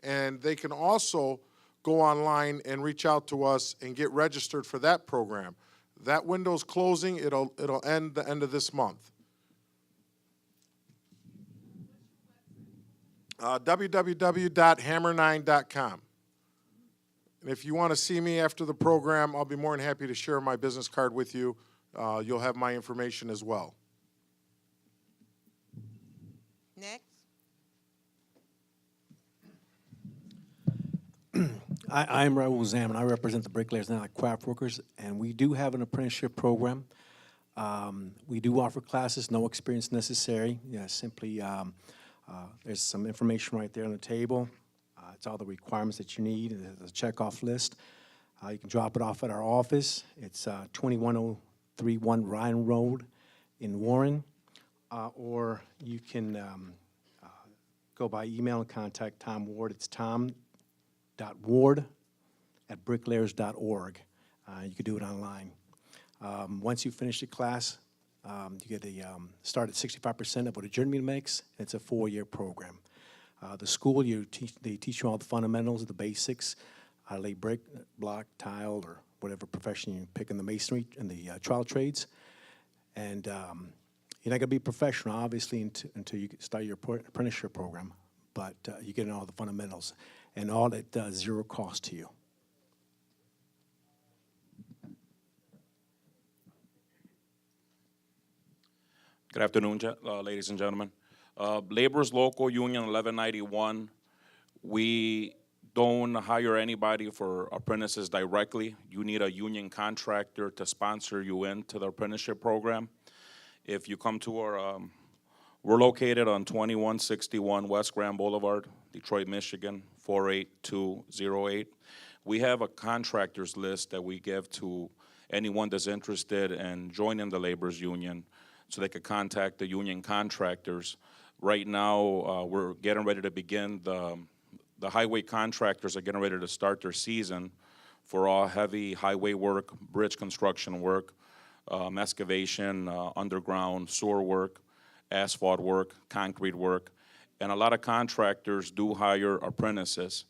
[SPEAKER 7] and they can also go online and reach out to us and get registered for that program. That window's closing. It'll end the end of this month. www.hammer9.com. And if you want to see me after the program, I'll be more than happy to share my business card with you. You'll have my information as well.
[SPEAKER 1] Next.
[SPEAKER 10] I'm Raul Zam, and I represent the Bricklayers and Allied Craft Workers, and we do have an apprenticeship program. We do offer classes, no experience necessary. Simply, there's some information right there on the table. It's all the requirements that you need, the checkoff list. You can drop it off at our office. It's 21031 Ryan Road in Warren, or you can go by email and contact Tom Ward. It's tom.ward@bricklayers.org. You can do it online. Once you finish the class, you get a start at 65% of what a journeyman makes. It's a 4-year program. The school, they teach you all the fundamentals, the basics, how to lay brick, block, tile, or whatever profession you pick in the masonry and the trowel trades. And You're not going to be professional, obviously, until you start your apprenticeship program, but you get in all the fundamentals, and all it does, zero cost to you.
[SPEAKER 11] Good afternoon, ladies and gentlemen. Laborers Local Union 1191, we don't hire anybody for apprentices directly. You need a union contractor to sponsor you into the apprenticeship program. If you come to our, we're located on 2161 West Grand Boulevard, Detroit, Michigan, 48208. We have a contractors list that we give to anyone that's interested in joining the laborers union, so they could contact the union contractors. Right now, we're getting ready to begin the highway contractors are getting ready to start their season for all heavy highway work, bridge construction work, excavation, underground sewer work, asphalt work, concrete work. And a lot of contractors do hire apprentices.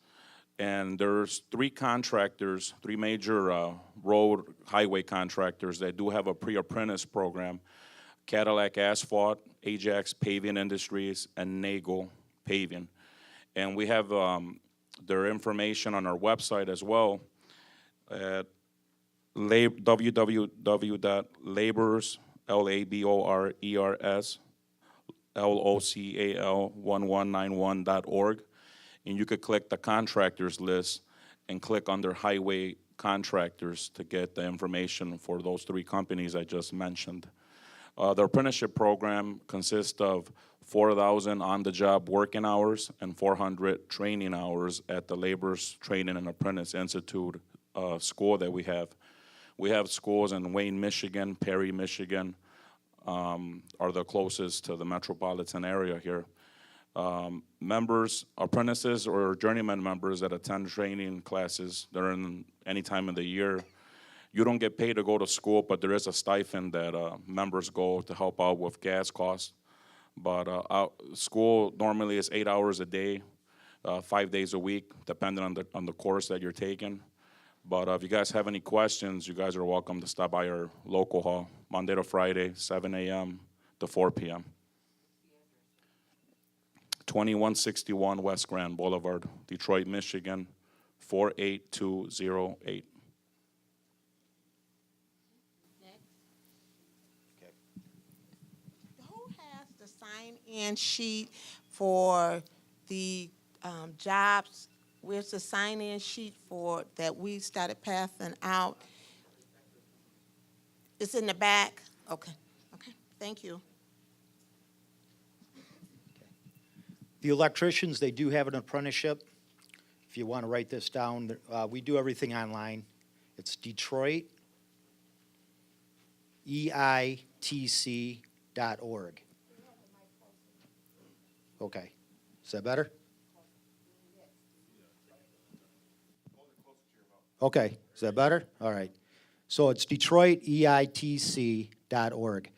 [SPEAKER 11] And there's three contractors, three major road highway contractors that do have a pre-apprentice program: Cadillac Asphalt, Ajax Paving Industries, and Nagel Paving. And we have their information on our website as well at www.laborers, LABORERS, LOCAL1191.org. And you could click the contractors list and click under highway contractors to get the information for those three companies I just mentioned. The apprenticeship program consists of 4,000 on-the-job working hours and 400 training hours at the Laborers Training and Apprentice Institute school that we have. We have schools in Wayne, Michigan, Perry, Michigan, are the closest to the metropolitan area here. Members, apprentices, or journeyman members that attend training classes during any time of the year, you don't get paid to go to school, but there is a stipend that members go to help out with gas costs. But school normally is 8 hours a day, 5 days a week, depending on the course that you're taking. But if you guys have any questions, you guys are welcome to stop by our local hall, Monday to Friday, 7 a.m. to 4 p.m. 2161 West Grand Boulevard, Detroit, Michigan, 48208.
[SPEAKER 1] Sign-in sheet for the jobs. Where's the sign-in sheet for that we started passing out? It's in the back? Okay, okay, thank you.
[SPEAKER 6] The electricians, they do have an apprenticeship. If you want to write this down, we do everything online. It's Detroit, EITC.org. Okay, is that better? Okay, is that better? All right. So it's Detroit, EITC.org.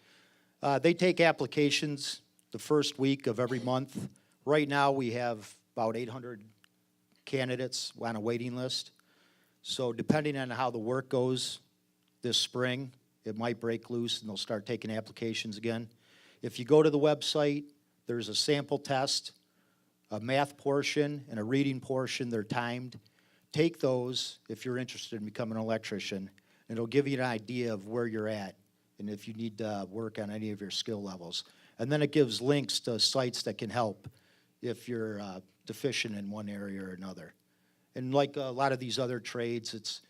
[SPEAKER 6] They take applications the first week of every month. Right now, we have about 800 candidates on a waiting list. So depending on how the work goes this spring, it might break loose and they'll start taking applications again. If you go to the website, there's a sample test, a math portion, and a reading portion. They're timed. Take those if you're interested in becoming an electrician, and it'll give you an idea of where you're at and if you need to work on any of your skill levels. And then it gives links to sites that can help if you're deficient in one area or another. And like a lot of these other trades, it's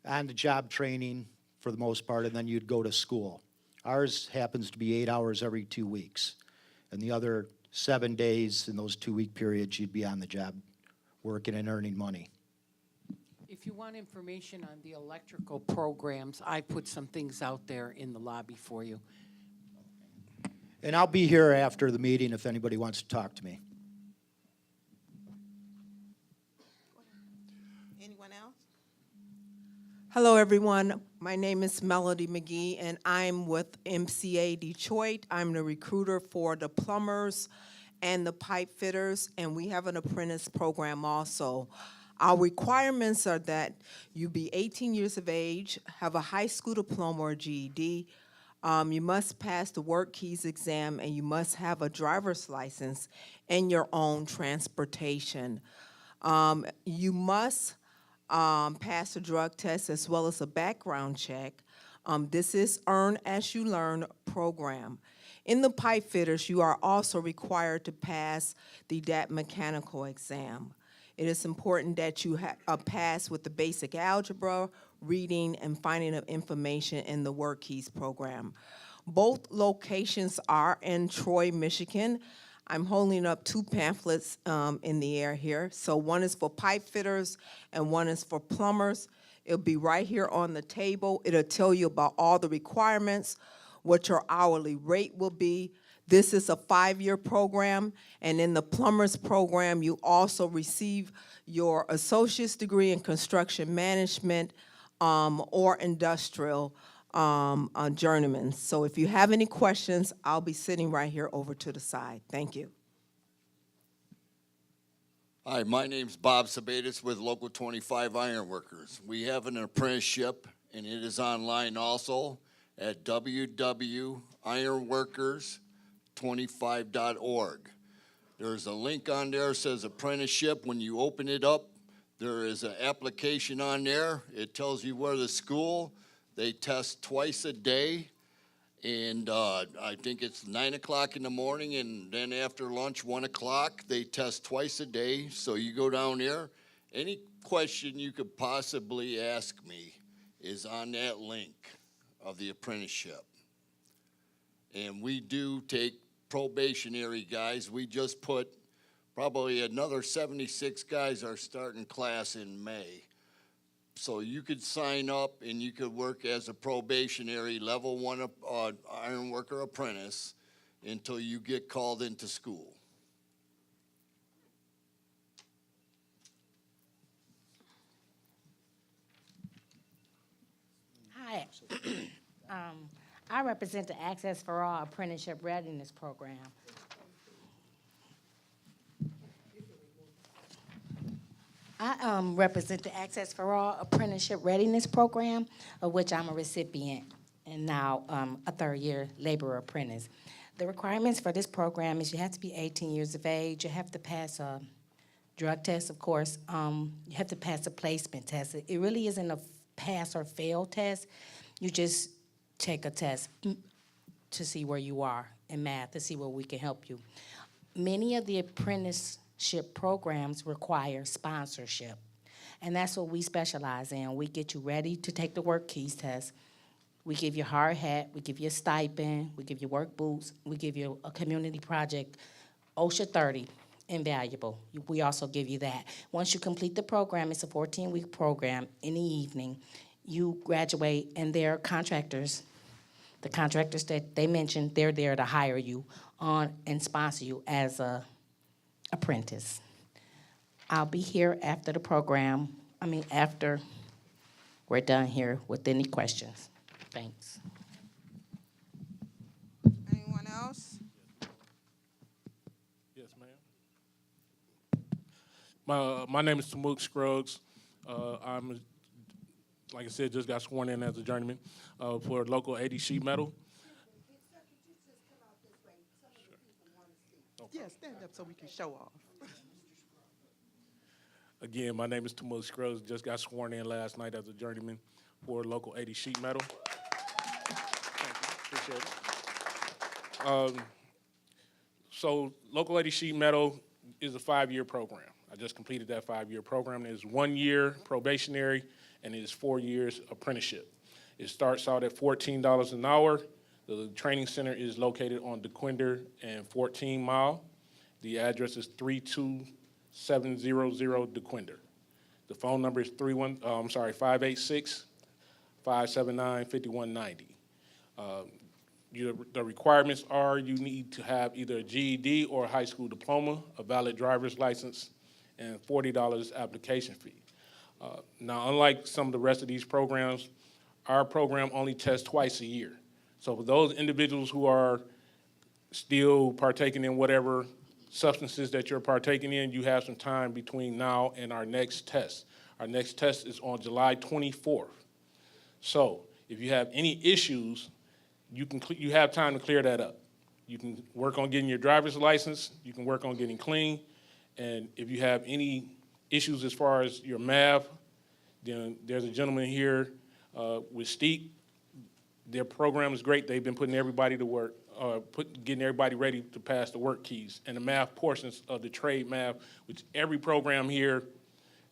[SPEAKER 6] on-the-job training for the most part, and then you'd go to school. Ours happens to be 8 hours every 2 weeks. And the other 7 days in those 2-week periods, you'd be on the job working and earning money.
[SPEAKER 9] If you want information on the electrical programs, I put some things out there in the lobby for you.
[SPEAKER 6] And I'll be here after the meeting if anybody wants to talk to me.
[SPEAKER 1] Anyone else?
[SPEAKER 12] Hello, everyone. My name is Melody McGee, and I'm with MCA Detroit. I'm the recruiter for the plumbers and the pipe fitters, and we have an apprentice program also. Our requirements are that you be 18 years of age, have a high school diploma or GED, You must pass the work keys exam, and you must have a driver's license and your own transportation. You must pass a drug test as well as a background check. This is Earn As You Learn program. In the pipe fitters, you are also required to pass the DAT mechanical exam. It is important that you pass with the basic algebra, reading, and finding of information in the Work Keys program. Both locations are in Troy, Michigan. I'm holding up two pamphlets in the air here. So one is for pipe fitters and one is for plumbers. It'll be right here on the table. It'll tell you about all the requirements, what your hourly rate will be. This is a 5-year program, and in the plumber's program, you also receive your associate's degree in construction management or industrial journeyman. So if you have any questions, I'll be sitting right here over to the side. Thank you.
[SPEAKER 13] Hi, my name's Bob Sabatis with Local 25 Ironworkers. We have an apprenticeship, and it is online also at www.ironworkers25.org. There's a link on there that says apprenticeship. When you open it up, there is an application on there. It tells you where the school. They test twice a day, and I think it's 9 o'clock in the morning, and then after lunch, 1 o'clock. They test twice a day, so you go down there. Any question you could possibly ask me is on that link of the apprenticeship. And we do take probationary guys. We just put probably another 76 guys are starting class in May. So you could sign up and you could work as a probationary level 1 ironworker apprentice until you get called into school.
[SPEAKER 14] Hi. I represent the Access for All Apprenticeship Readiness Program. I represent the Access for All Apprenticeship Readiness Program, of which I'm a recipient and now a third-year labor apprentice. The requirements for this program is you have to be 18 years of age, you have to pass a drug test, of course, you have to pass a placement test. It really isn't a pass or fail test. You just take a test to see where you are in math, to see where we can help you. Many of the apprenticeship programs require sponsorship, and that's what we specialize in. We get you ready to take the work keys test. We give you a hard hat, we give you a stipend, we give you work boots, we give you a community project, OSHA 30, invaluable. We also give you that. Once you complete the program, it's a 14-week program in the evening. You graduate, and they're contractors. The contractors that they mentioned, they're there to hire you on and sponsor you as a apprentice. I'll be here after the program, after we're done here with any questions. Thanks.
[SPEAKER 1] Anyone else?
[SPEAKER 15] Yes, ma'am. My name is Tamuk Scruggs. I'm, like I said, just got sworn in as a journeyman for local 80 sheet metal.
[SPEAKER 16] Yeah, stand up so we can show off.
[SPEAKER 15] Again, my name is Tamuk Scruggs. Just got sworn in last night as a journeyman for local 80 sheet metal. Thank you. Appreciate it. So local 80 sheet metal is a 5-year program. I just completed that 5-year program. It is 1 year probationary, and it is 4 years apprenticeship. It starts out at $14 an hour. The training center is located on DeQuinder and 14 Mile. The address is 32700 DeQuinder. The phone number is 586-579-5190. The requirements are you need to have either a GED or a high school diploma, a valid driver's license, and $40 application fee. Now, unlike some of the rest of these programs, our program only tests twice a year. So for those individuals who are still partaking in whatever substances that you're partaking in, you have some time between now and our next test. Our next test is on July 24th. So if you have any issues, you have time to clear that up. You can work on getting your driver's license. You can work on getting clean. And if you have any issues as far as your math, then there's a gentleman here with Steep. Their program is great. They've been putting everybody to work, getting everybody ready to pass the work keys. And the math portions of the trade math, which every program here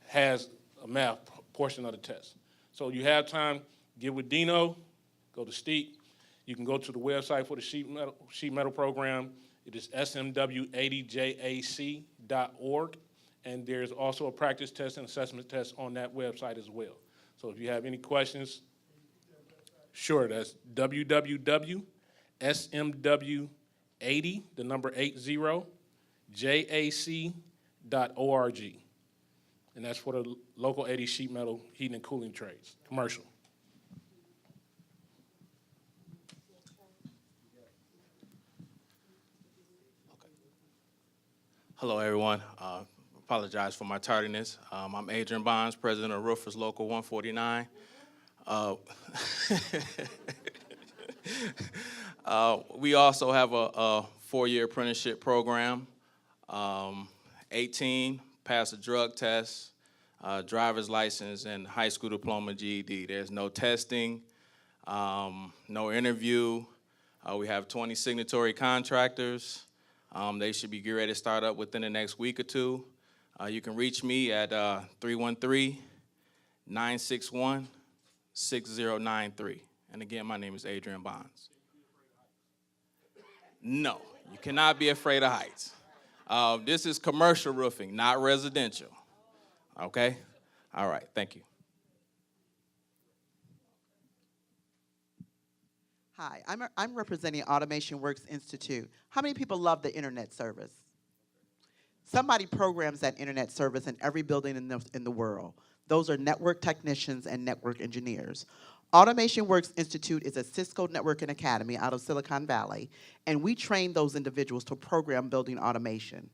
[SPEAKER 15] has a math portion of the test. So you have time, get with Dino, go to Steep. You can go to the website for the sheet metal program. It is smw80jac.org. And there's also a practice test and assessment test on that website as well. So if you have any questions, sure, that's www.smw80, the number 80, jac.org. And that's for the local 80 sheet metal heating and cooling trades, commercial.
[SPEAKER 17] Hello, everyone. Apologize for my tardiness. I'm Adrian Bonds, president of Roofers Local 149. We also have a four-year apprenticeship program. 18, pass a drug test, driver's license, and high school diploma GED. There's no testing, no interview. We have 20 signatory contractors. They should be ready to start up within the next week or two. You can reach me at 313-961-6093. And again, my name is Adrian Bonds. No, you cannot be afraid of heights. This is commercial roofing, not residential. Okay? All right, thank you.
[SPEAKER 18] Hi, I'm representing Automation Works Institute. How many people love the internet service? Somebody programs that internet service in every building in the world. Those are network technicians and network engineers. Automation Works Institute is a Cisco networking academy out of Silicon Valley, and we train those individuals to program building automation.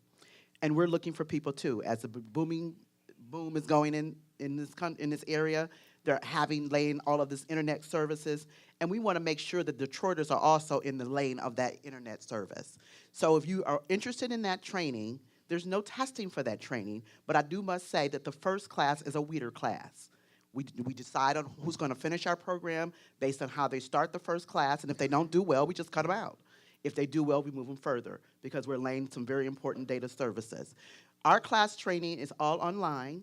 [SPEAKER 18] And we're looking for people too. As the boom is going in this area, they're laying all of this internet services, and we want to make sure that Detroiters are also in the lane of that internet service. So if you are interested in that training, there's no testing for that training, but I must say that the first class is a weeder class. We decide on who's going to finish our program based on how they start the first class, and if they don't do well, we just cut them out. If they do well, we move them further because we're laying some very important data services. Our class training is all online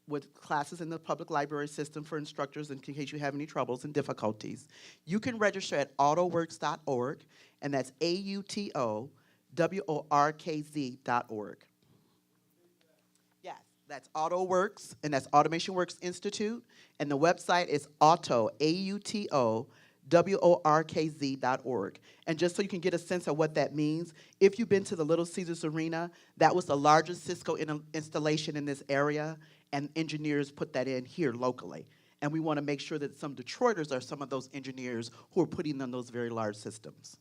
[SPEAKER 18] with classes in the public library system for instructors in case you have any troubles and difficulties. You can register at autoworks.org, and that's AUTOWORKZ.org. Yes, that's AutoWorks, and that's Automation Works Institute, and the website is AUTOWORKZ.org. And just so you can get a sense of what that means, if you've been to the Little Caesars Arena, that was the largest Cisco installation in this area, and engineers put that in here locally. And we want to make sure that some Detroiters are some of those engineers who are putting in those very large systems.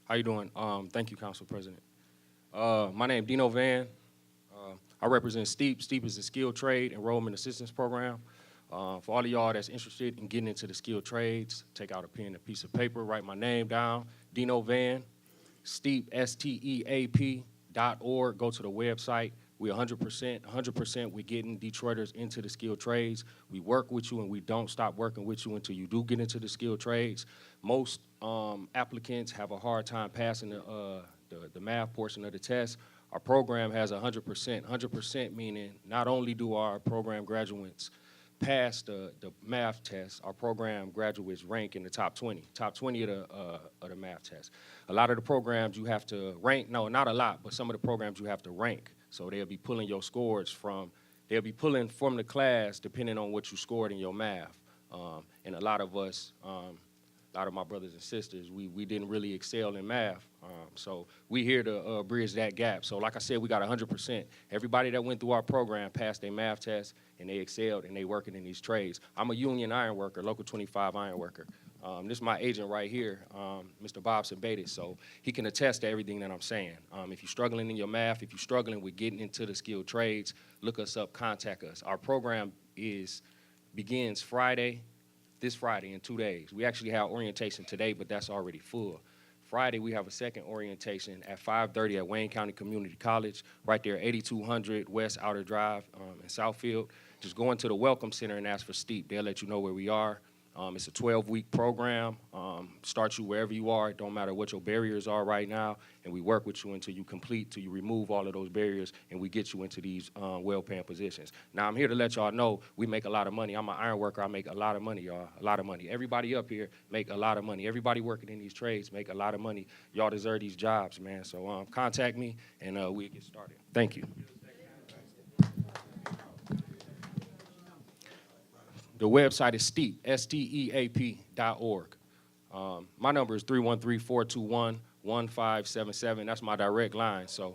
[SPEAKER 19] How you doing? Thank you, Council President. My name is Dino Van. I represent STEEP. STEEP is the Skilled Trade Enrollment Assistance Program. For all of y'all that's interested in getting into the skilled trades, take out a pen and a piece of paper, write my name down, Dino Van, STEEP, STEAP.org. Go to the website. We're 100%, we're getting Detroiters into the skilled trades. We work with you and we don't stop working with you until you do get into the skilled trades. Most applicants have a hard time passing the math portion of the test. Our program has 100%, meaning not only do our program graduates pass the math test, our program graduates rank in the top 20 of the math test. A lot of the programs you have to rank, no, not a lot, but some of the programs you have to rank. So they'll be pulling your scores they'll be pulling from the class depending on what you scored in your math. And a lot of us, a lot of my brothers and sisters, we didn't really excel in math. So we here to bridge that gap. So like I said, we got 100%. Everybody that went through our program passed their math test and they excelled and they working in these trades. I'm a union iron worker, local 25 iron worker. This is my agent right here, Mr. Bob Sabatis, so he can attest to everything that I'm saying. If you're struggling in your math, if you're struggling with getting into the skilled trades, look us up, contact us. Our program is begins this Friday in 2 days. We actually have orientation today, but that's already full. Friday, we have a second orientation at 5:30 at Wayne County Community College, right there, 8200 West Outer Drive in Southfield. Just go into the Welcome Center and ask for Steep. They'll let you know where we are. It's a 12-week program. Starts you wherever you are. It don't matter what your barriers are right now, and we work with you until you complete, till you remove all of those barriers, and we get you into these well-paying positions. Now, I'm here to let y'all know we make a lot of money. I'm an iron worker. I make a lot of money, y'all, a lot of money. Everybody up here make a lot of money. Everybody working in these trades make a lot of money. Y'all deserve these jobs, man. So contact me, and we'll get started. Thank you. The website is STEAP, STEAP.org. My number is 313-421-1577. That's my direct line, so.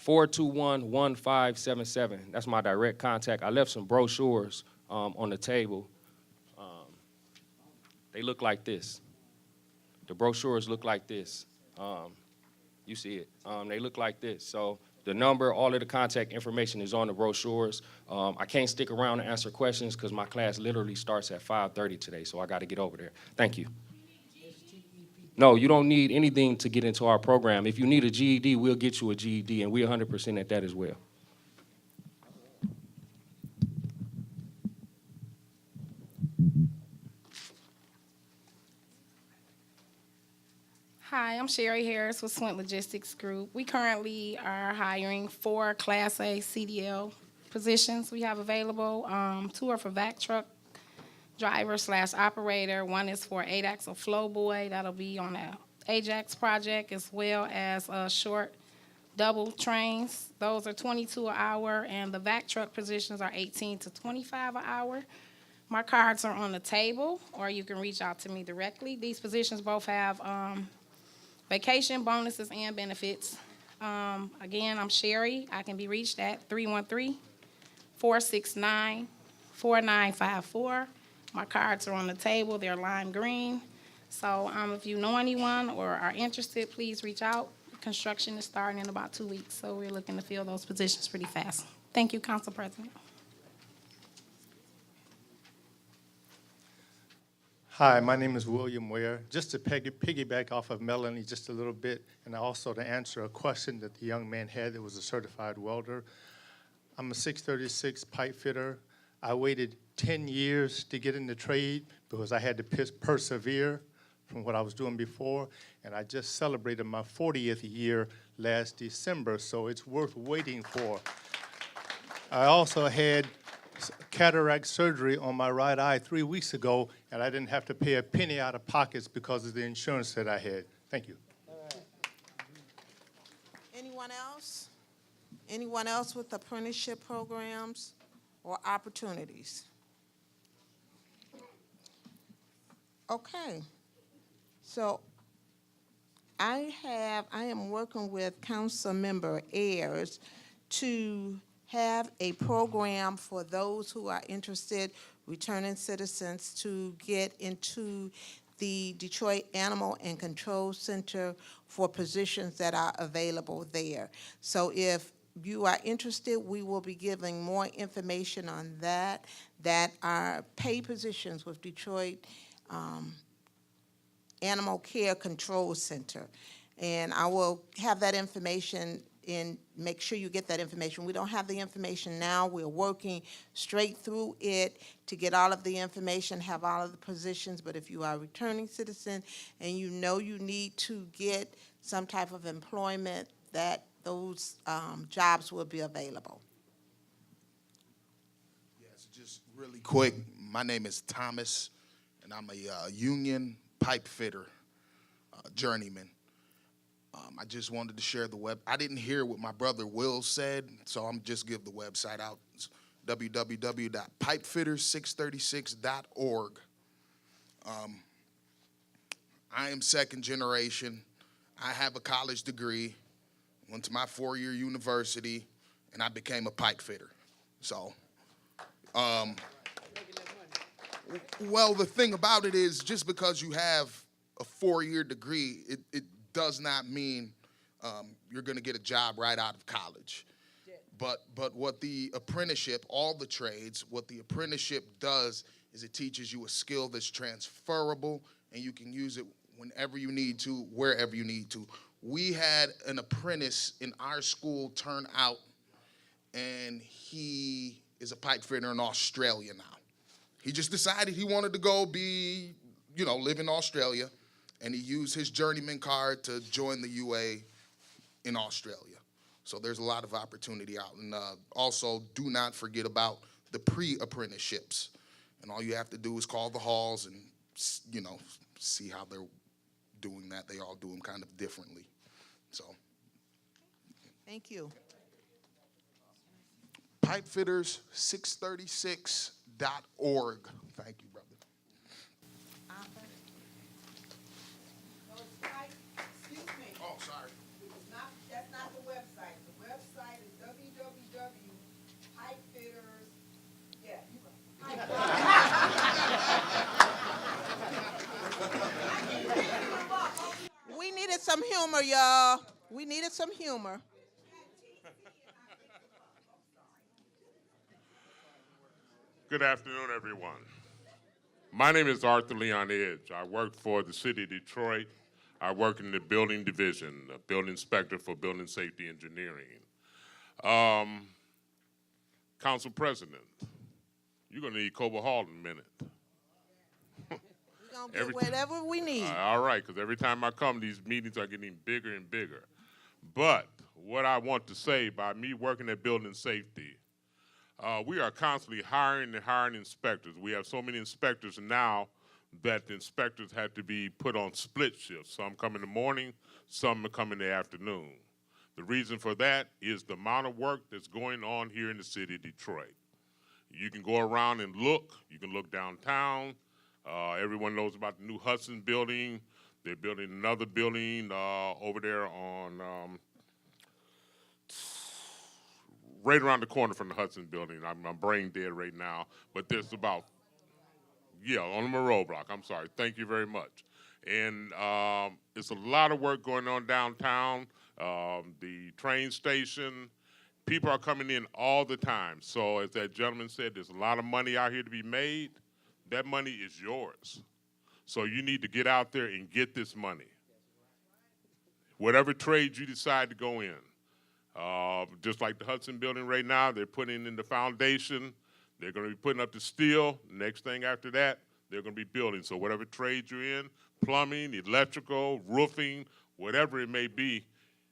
[SPEAKER 19] 421-1577. That's my direct contact. I left some brochures on the table. They look like this. The brochures look like this. You see it. They look like this. So the number, all of the contact information is on the brochures. I can't stick around to answer questions because my class literally starts at 5:30 today, so I got to get over there. Thank you. No, you don't need anything to get into our program. If you need a GED, we'll get you a GED, and we're 100% at that as well.
[SPEAKER 4] Hi, I'm Sherry Harris with Swint Logistics Group. We currently are hiring 4 Class A CDL positions we have available. 2 are for vac truck driver/operator. 1 is for 8-axle flow boy. That'll be on the Ajax project, as well as short double trains. Those are $22 an hour, and the vac truck positions are $18 to $25 an hour. My cards are on the table, or you can reach out to me directly. These positions both have vacation bonuses and benefits. Again, I'm Sherry. I can be reached at 313-469-4954. My cards are on the table. They're lime green. So if you know anyone or are interested, please reach out. Construction is starting in about 2 weeks, so we're looking to fill those positions pretty fast. Thank you, Council President.
[SPEAKER 20] Hi, my name is William Ware. Just to piggyback off of Melanie just a little bit, and also to answer a question that the young man had that was a certified welder. I'm a 636 pipe fitter. I waited 10 years to get in the trade because I had to persevere from what I was doing before, and I just celebrated my 40th year last December, so it's worth waiting for. I also had cataract surgery on my right eye 3 weeks ago, and I didn't have to pay a penny out of pockets because of the insurance that I had. Thank you.
[SPEAKER 1] Anyone else? Anyone else with apprenticeship programs or opportunities? Okay. So I am working with Councilmember Ayers to have a program for those who are interested, returning citizens, to get into the Detroit Animal and Control Center for positions that are available there. So if you are interested, we will be giving more information on that are paid positions with Detroit Animal Care Control Center. And I will have that information and make sure you get that information. We don't have the information now. We're working straight through it to get all of the information, have all of the positions. But if you are a returning citizen and you know you need to get some type of employment, that those jobs will be available.
[SPEAKER 21] Yes, just really quick. My name is Thomas, and I'm a union pipe fitter, journeyman. I just wanted to share the web. I didn't hear what my brother Will said, so I'm just give the website out. It's www.pipefitters636.org. I am second generation. I have a college degree, went to my 4-year university, and I became a pipe fitter. So, well, the thing about it is just because you have a 4-year degree, it does not mean you're going to get a job right out of college. But what the apprenticeship, all the trades, what the apprenticeship does is it teaches you a skill that's transferable, and you can use it whenever you need to, wherever you need to. We had an apprentice in our school turn out, and he is a pipe fitter in Australia now. He just decided he wanted to go live in Australia, and he used his journeyman card to join the UA in Australia. So there's a lot of opportunity out. And also, do not forget about the pre-apprenticeships. And all you have to do is call the halls and, see how they're doing that. They all do them kind of differently. So.
[SPEAKER 1] Thank you.
[SPEAKER 21] Pipefitters636.org. Thank you, brother. Oh, sorry.
[SPEAKER 12] That's not the website. The website is www.pipefitters. Yeah, you
[SPEAKER 1] We needed some humor, y'all. We needed some humor.
[SPEAKER 2] Good afternoon, everyone. My name is Arthur Leon Edge. I work for the city of Detroit. I work in the building division, the building inspector for building safety engineering. Council President, you're going to need Cobo Hall in a minute.
[SPEAKER 1] We're going to get whatever we need.
[SPEAKER 2] All right, because every time I come, these meetings are getting bigger and bigger. But what I want to say, by me working at building safety, we are constantly hiring and hiring inspectors. We have so many inspectors now that the inspectors had to be put on split shifts. Some come in the morning, some come in the afternoon. The reason for that is the amount of work that's going on here in the city of Detroit. You can go around and look. You can look downtown. Everyone knows about the new Hudson building. They're building another building over there on right around the corner from the Hudson building. I'm brain dead right now, but there's about, on the Monroe block. I'm sorry. Thank you very much. And it's a lot of work going on downtown, the train station. People are coming in all the time. So as that gentleman said, there's a lot of money out here to be made. That money is yours. So you need to get out there and get this money. Whatever trade you decide to go in. Just like the Hudson building right now, they're putting in the foundation. They're going to be putting up the steel. Next thing after that, they're going to be building. So whatever trade you're in, plumbing, electrical, roofing, whatever it may be,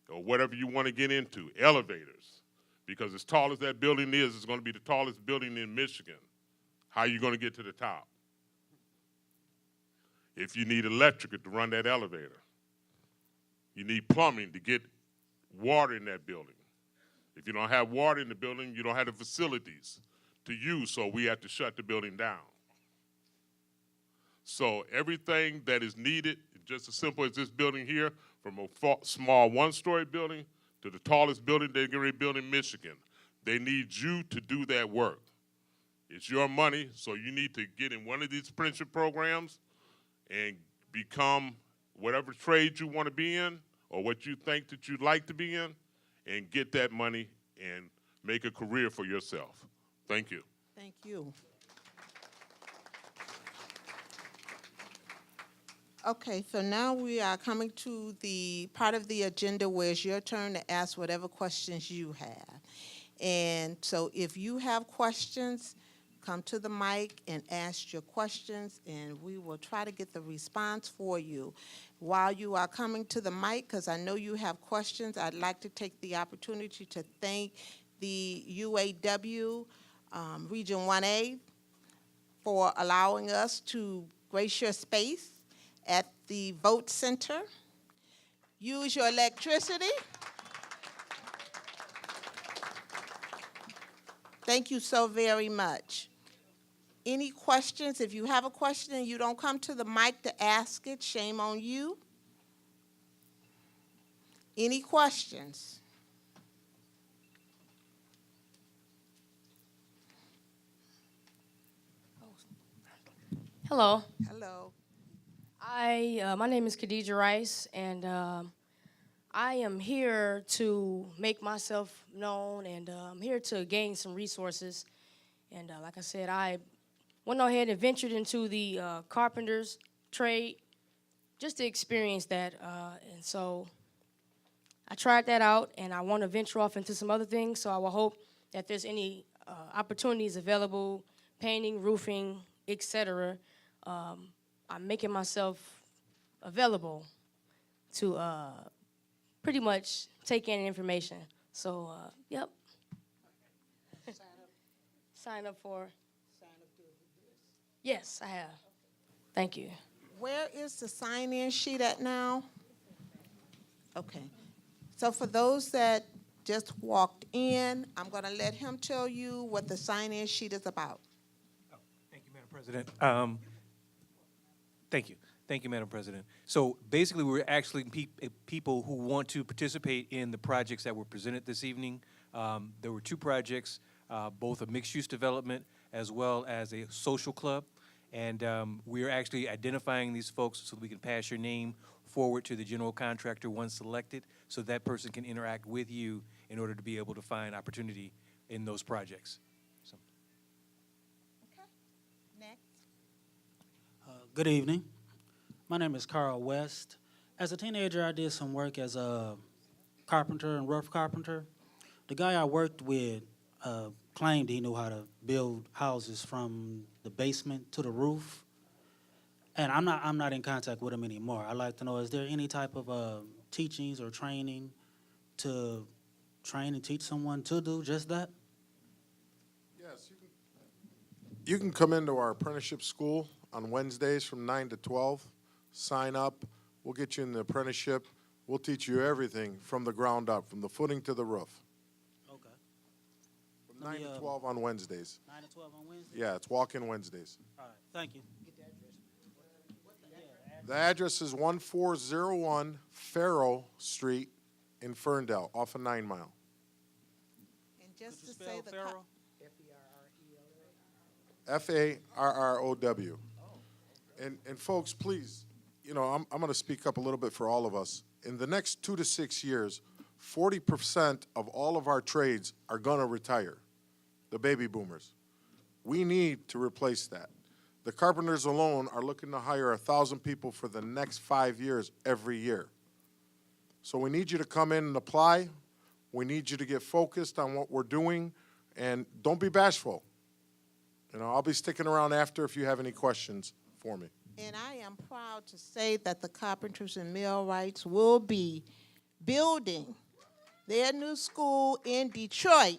[SPEAKER 2] or whatever you want to get into, elevators. Because as tall as that building is, it's going to be the tallest building in Michigan. How are you going to get to the top? If you need electric to run that elevator. You need plumbing to get water in that building. If you don't have water in the building, you don't have the facilities to use, so we have to shut the building down. So everything that is needed, just as simple as this building here, from a small one-story building to the tallest building they're going to build in Michigan, they need you to do that work. It's your money, so you need to get in one of these apprenticeship programs and become whatever trade you want to be in or what you think that you'd like to be in, and get that money and make a career for yourself. Thank you.
[SPEAKER 1] Thank you. Okay, so now we are coming to the part of the agenda where it's your turn to ask whatever questions you have. And so if you have questions, come to the mic and ask your questions, and we will try to get the response for you. While you are coming to the mic, because I know you have questions, I'd like to take the opportunity to thank the UAW Region 1A for allowing us to grace your space at the Vote Center. Use your electricity. Thank you so very much. Any questions? If you have a question and you don't come to the mic to ask it, shame on you. Any questions?
[SPEAKER 3] Hello.
[SPEAKER 1] Hello.
[SPEAKER 3] My name is Khadijah Rice, and I am here to make myself known, and I'm here to gain some resources. And like I said, I went ahead and ventured into the carpenter's trade just to experience that. And so I tried that out, and I want to venture off into some other things. So I will hope that there's any opportunities available, painting, roofing, etc. I'm making myself available to pretty much take in information. So, yep. Sign up for? Yes, I have. Thank you.
[SPEAKER 1] Where is the sign-in sheet at now? Okay. So for those that just walked in, I'm going to let him tell you what the sign-in sheet is about.
[SPEAKER 5] Thank you, Madam President. Thank you. Thank you, Madam President. So basically, we're actually people who want to participate in the projects that were presented this evening. There were two projects, both a mixed-use development as well as a social club. And we are actually identifying these folks so that we can pass your name forward to the general contractor once selected, so that person can interact with you in order to be able to find opportunity in those projects. So.
[SPEAKER 1] Next.
[SPEAKER 8] Good evening. My name is Carl West. As a teenager, I did some work as a carpenter and rough carpenter. The guy I worked with claimed he knew how to build houses from the basement to the roof. And I'm not in contact with him anymore. I'd like to know, is there any type of teachings or training to train and teach someone to do just that?
[SPEAKER 7] Yes, you can come into our apprenticeship school on Wednesdays from 9 to 12. Sign up. We'll get you in the apprenticeship. We'll teach you everything from the ground up, from the footing to the roof.
[SPEAKER 8] Okay.
[SPEAKER 7] From 9 to 12 on Wednesdays.
[SPEAKER 8] 9 to 12 on Wednesday?
[SPEAKER 7] Yeah, it's walk-in Wednesdays.
[SPEAKER 8] All right, thank you.
[SPEAKER 7] The address is 1401 Farrow Street in Ferndale, off of 9 Mile.
[SPEAKER 1] And just to say the
[SPEAKER 7] Farrow. And folks, please, you know, I'm going to speak up a little bit for all of us. In the next 2 to 6 years, 40% of all of our trades are going to retire, the baby boomers. We need to replace that. The carpenters alone are looking to hire 1,000 people for the next 5 years every year. So we need you to come in and apply. We need you to get focused on what we're doing, and don't be bashful. You know, I'll be sticking around after if you have any questions for me.
[SPEAKER 1] And I am proud to say that the Carpenters and Millwrights will be building their new school in Detroit.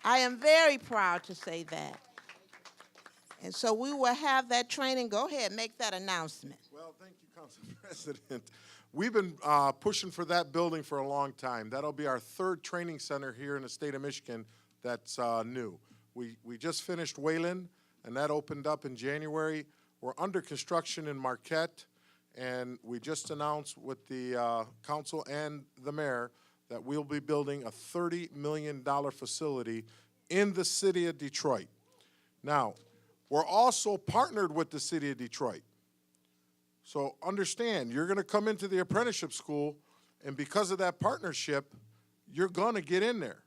[SPEAKER 1] I am very proud to say that. And so we will have that training. Go ahead, make that announcement.
[SPEAKER 7] Well, thank you, Council President. We've been pushing for that building for a long time. That'll be our third training center here in the state of Michigan that's new. We just finished Wayland, and that opened up in January. We're under construction in Marquette, and we just announced with the council and the mayor that we'll be building a $30 million facility in the city of Detroit. Now, we're also partnered with the city of Detroit. So understand, you're going to come into the apprenticeship school, and because of that partnership, you're going to get in there.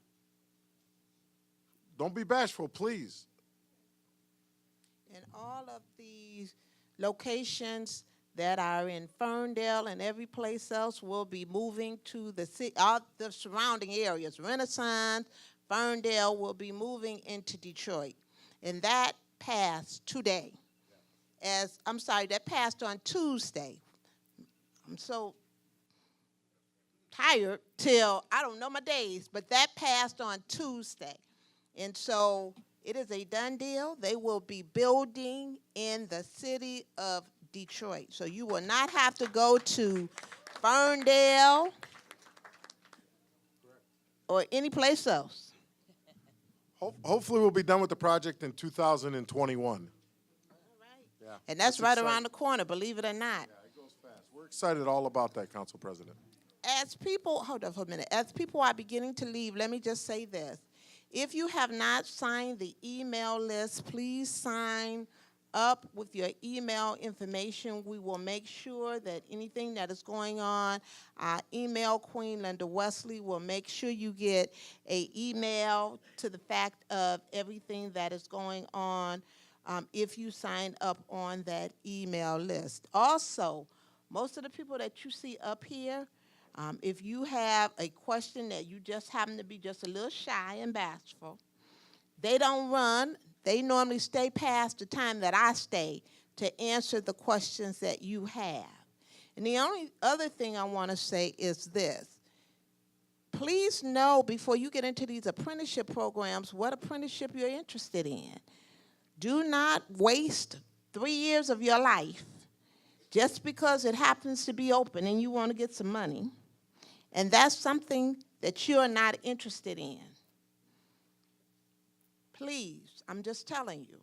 [SPEAKER 7] Don't be bashful, please.
[SPEAKER 1] And all of these locations that are in Ferndale and every place else will be moving to the city, all the surrounding areas. Renaissance, Ferndale will be moving into Detroit. And that passed today. That passed on Tuesday. I'm so tired till I don't know my days, but that passed on Tuesday. And so it is a done deal. They will be building in the city of Detroit. So you will not have to go to Ferndale or any place else.
[SPEAKER 7] Hopefully we'll be done with the project in 2021. Yeah.
[SPEAKER 1] And that's
[SPEAKER 7] It's
[SPEAKER 1] right
[SPEAKER 7] exciting.
[SPEAKER 1] around the corner, believe it or not.
[SPEAKER 7] We're excited all about that, Council President.
[SPEAKER 1] As people, hold on for a minute. As people are beginning to leave, let me just say this. If you have not signed the email list, please sign up with your email information. We will make sure that anything that is going on, our email queen, Linda Wesley, will make sure you get an email to the fact of everything that is going on if you sign up on that email list. Also, most of the people that you see up here, if you have a question that you just happen to be just a little shy and bashful, they don't run. They normally stay past the time that I stay to answer the questions that you have. And the only other thing I want to say is this. Please know before you get into these apprenticeship programs what apprenticeship you're interested in. Do not waste 3 years of your life just because it happens to be open and you want to get some money, and that's something that you're not interested in. Please, I'm just telling you,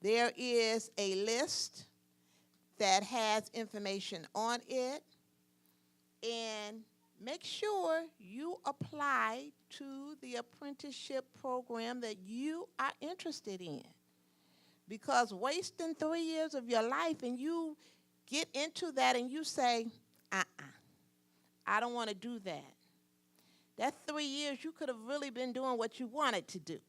[SPEAKER 1] there is a list that has information on it, and make sure you apply to the apprenticeship program that you are interested in. Because wasting 3 years of your life and you get into that and you say, I don't want to do that. That 3 years you could have really been doing what you wanted to do,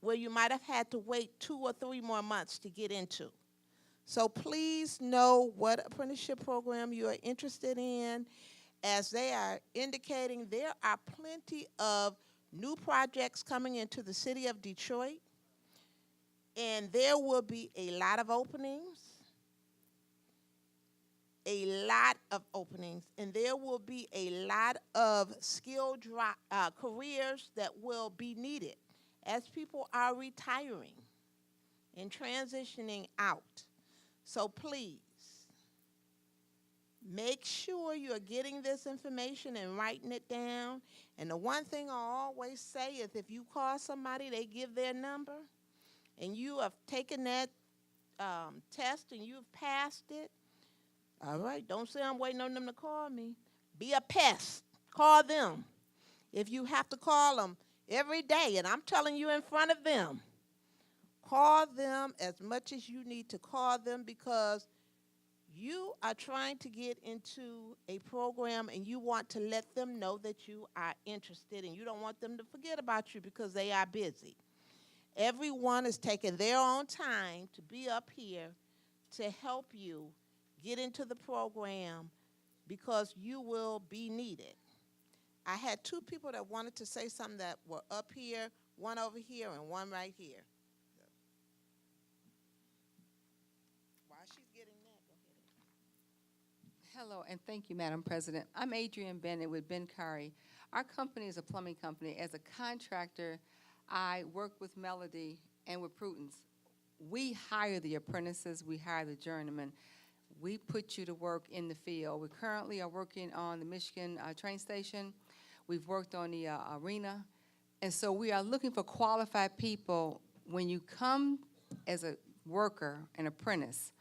[SPEAKER 1] where you might have had to wait 2 or 3 more months to get into. So please know what apprenticeship program you are interested in. As they are indicating, there are plenty of new projects coming into the city of Detroit, and there will be a lot of openings, and there will be a lot of skilled careers that will be needed as people are retiring and transitioning out. So please, make sure you're getting this information and writing it down. And the one thing I always say is if you call somebody, they give their number, and you have taken that test and you've passed it, all right, don't say I'm waiting on them to call me. Be a pest. Call them. If you have to call them every day, and I'm telling you in front of them, call them as much as you need to call them, because you are trying to get into a program and you want to let them know that you are interested, and you don't want them to forget about you because they are busy. Everyone is taking their own time to be up here to help you get into the program because you will be needed. I had 2 people that wanted to say something that were up here, one over here and one right here. While she's getting that, go ahead.
[SPEAKER 10] Hello, and thank you, Madam President. I'm Adrienne Bennett with Ben Curry. Our company is a plumbing company. As a contractor, I work with Melody and with Prudence. We hire the apprentices, we hire the journeymen. We put you to work in the field. We currently are working on the Michigan train station. We've worked on the arena. And so we are looking for qualified people. When you come as a worker, an apprentice,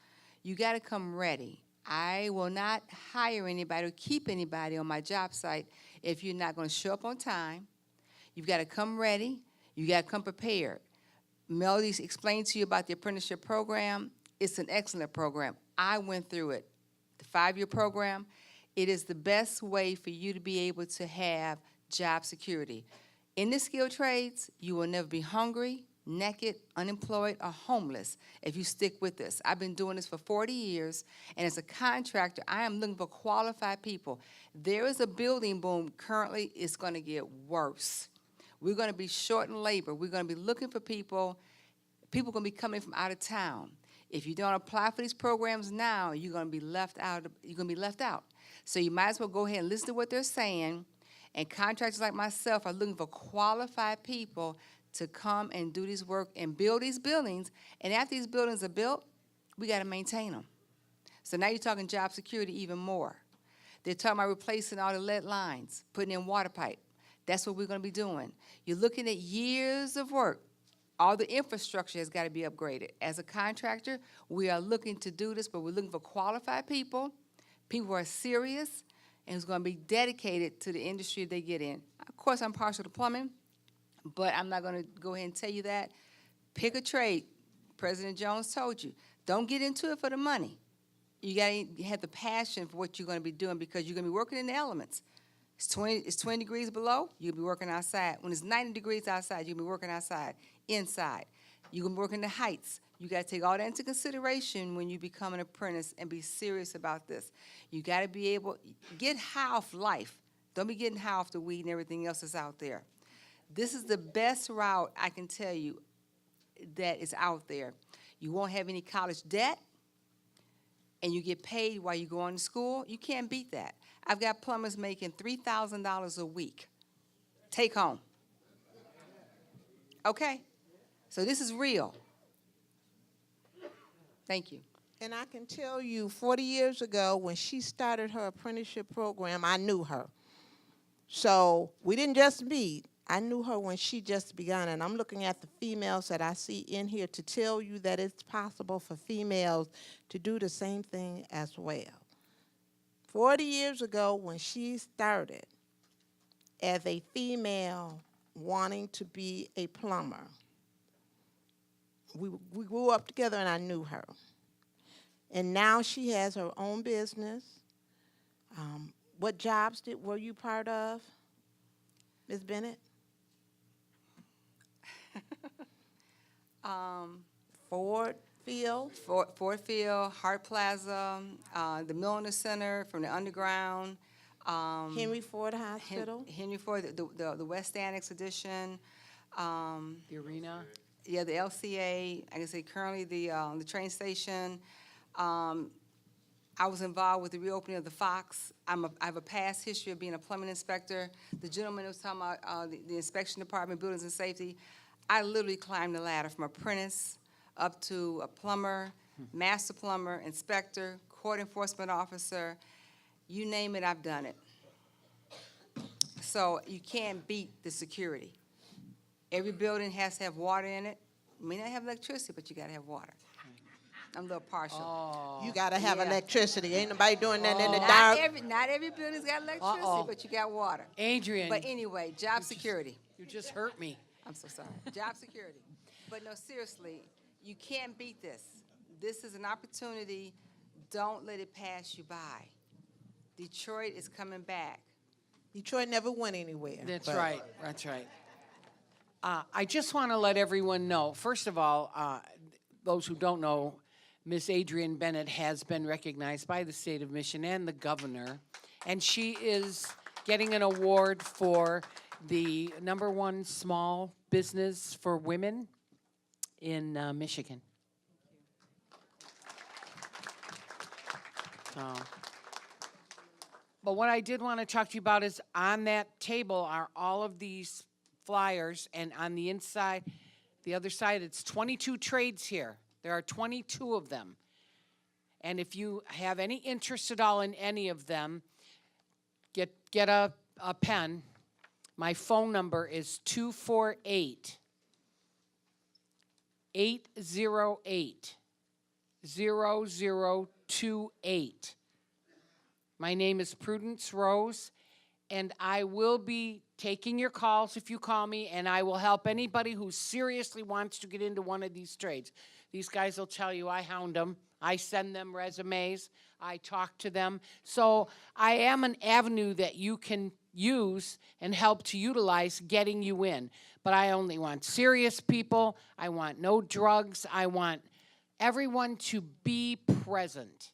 [SPEAKER 10] you got to come ready. I will not hire anybody or keep anybody on my job site if you're not going to show up on time. You've got to come ready. You got to come prepared. Melody explained to you about the apprenticeship program. It's an excellent program. I went through it. The 5-year program, it is the best way for you to be able to have job security. In the skilled trades, you will never be hungry, naked, unemployed, or homeless if you stick with this. I've been doing this for 40 years, and as a contractor, I am looking for qualified people. There is a building boom. Currently, it's going to get worse. We're going to be short in labor. We're going to be looking for people. People are going to be coming from out of town. If you don't apply for these programs now, you're going to be left out. You're going to be left out. So you might as well go ahead and listen to what they're saying. And contractors like myself are looking for qualified people to come and do this work and build these buildings. And after these buildings are built, we got to maintain them. So now you're talking job security even more. They're talking about replacing all the lead lines, putting in water pipe. That's what we're going to be doing. You're looking at years of work. All the infrastructure has got to be upgraded. As a contractor, we are looking to do this, but we're looking for qualified people, people who are serious, and who's going to be dedicated to the industry they get in. Of course, I'm partial to plumbing, but I'm not going to go ahead and tell you that. Pick a trade. President Jones told you. Don't get into it for the money. You got to have the passion for what you're going to be doing because you're going to be working in the elements. It's 20 degrees below, you'll be working outside. When it's 90 degrees outside, you'll be working outside, inside. You're going to be working the heights. You got to take all that into consideration when you become an apprentice and be serious about this. You got to be able, get high off life. Don't be getting high off the weed and everything else that's out there. This is the best route I can tell you that is out there. You won't have any college debt, and you get paid while you go on to school. You can't beat that. I've got plumbers making $3,000 a week, take home. Okay? So this is real. Thank you.
[SPEAKER 1] And I can tell you, 40 years ago, when she started her apprenticeship program, I knew her. So we didn't just meet. I knew her when she just began, and I'm looking at the females that I see in here to tell you that it's possible for females to do the same thing as well. 40 years ago, when she started as a female wanting to be a plumber, we grew up together and I knew her. And now she has her own business. What jobs were you part of, Ms. Bennett? Ford Field.
[SPEAKER 10] Ford Field, Hart Plaza, the Milliner Center from the underground.
[SPEAKER 1] Henry Ford Hospital.
[SPEAKER 10] Henry Ford, the West Annex Edition.
[SPEAKER 9] The arena.
[SPEAKER 10] Yeah, the LCA. I can say currently the train station. I was involved with the reopening of the Fox. I have a past history of being a plumbing inspector. The gentleman who was talking about the inspection department, buildings and safety, I literally climbed the ladder from apprentice up to a plumber, master plumber, inspector, court enforcement officer. You name it, I've done it. So you can't beat the security. Every building has to have water in it. You may not have electricity, but you gotta have water. I'm a little partial.
[SPEAKER 1] You gotta have electricity. Ain't nobody doing that in the
[SPEAKER 10] Not
[SPEAKER 1] dark.
[SPEAKER 10] not every building's got electricity, but you got water.
[SPEAKER 9] Adrian.
[SPEAKER 10] But anyway, job security.
[SPEAKER 9] You just hurt me.
[SPEAKER 10] I'm so sorry. Job security. But no, seriously, you can't beat this. This is an opportunity. Don't let it pass you by. Detroit is coming back.
[SPEAKER 1] Detroit never went anywhere.
[SPEAKER 9] That's right. That's right. I just want to let everyone know, first of all, those who don't know, Miss Adrienne Bennett has been recognized by the state of Michigan and the governor, and she is getting an award for the #1 small business for women in Michigan. But what I did want to talk to you about is on that table are all of these flyers, and on the inside, the other side, it's 22 trades here. There are 22 of them. And if you have any interest at all in any of them, get a pen. My phone number is 248-808-0028. My name is Prudence Rose, and I will be taking your calls if you call me, and I will help anybody who seriously wants to get into one of these trades. These guys will tell you I hound them. I send them resumes. I talk to them. So I am an avenue that you can use and help to utilize getting you in. But I only want serious people. I want no drugs. I want everyone to be present.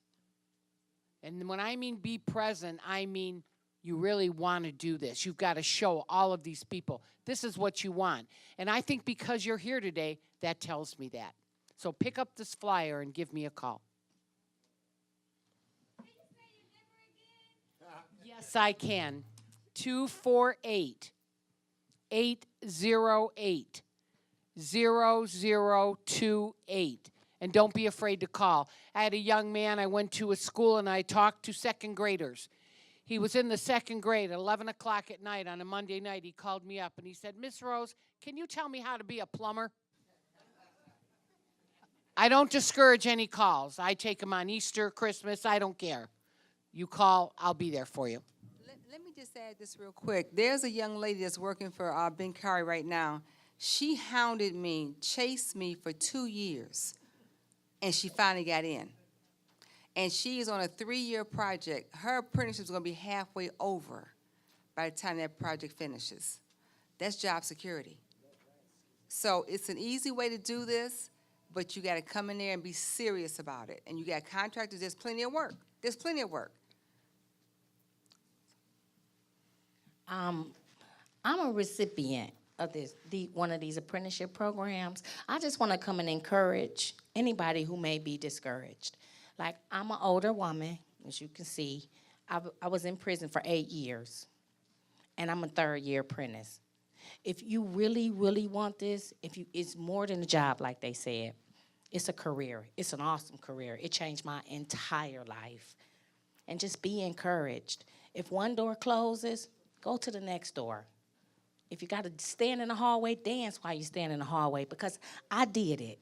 [SPEAKER 9] And when I mean be present, I mean you really want to do this. You've got to show all of these people this is what you want. And I think because you're here today, that tells me that. So pick up this flyer and give me a call. Yes, I can. 248-808-0028. And don't be afraid to call. I had a young man, I went to a school and I talked to second graders. He was in the second grade at 11 o'clock at night on a Monday night. He called me up and he said, Miss Rose, can you tell me how to be a plumber? I don't discourage any calls. I take them on Easter, Christmas, I don't care. You call, I'll be there for you.
[SPEAKER 10] Let me just add this real quick. There's a young lady that's working for Ben Curry right now. She hounded me, chased me for 2 years. and she finally got in. And she is on a 3-year project. Her apprenticeship is going to be halfway over by the time that project finishes. That's job security. So it's an easy way to do this, but you got to come in there and be serious about it. And you got contractors, there's plenty of work. There's plenty of work.
[SPEAKER 14] I'm a recipient of one of these apprenticeship programs. I just want to come and encourage anybody who may be discouraged. Like, I'm an older woman, as you can see. I was in prison for 8 years, and I'm a 3rd-year apprentice. If you really, really want this, it's more than a job, like they said. It's a career. It's an awesome career. It changed my entire life. And just be encouraged. If one door closes, go to the next door. If you got to stand in the hallway, dance while you stand in the hallway, because I did it.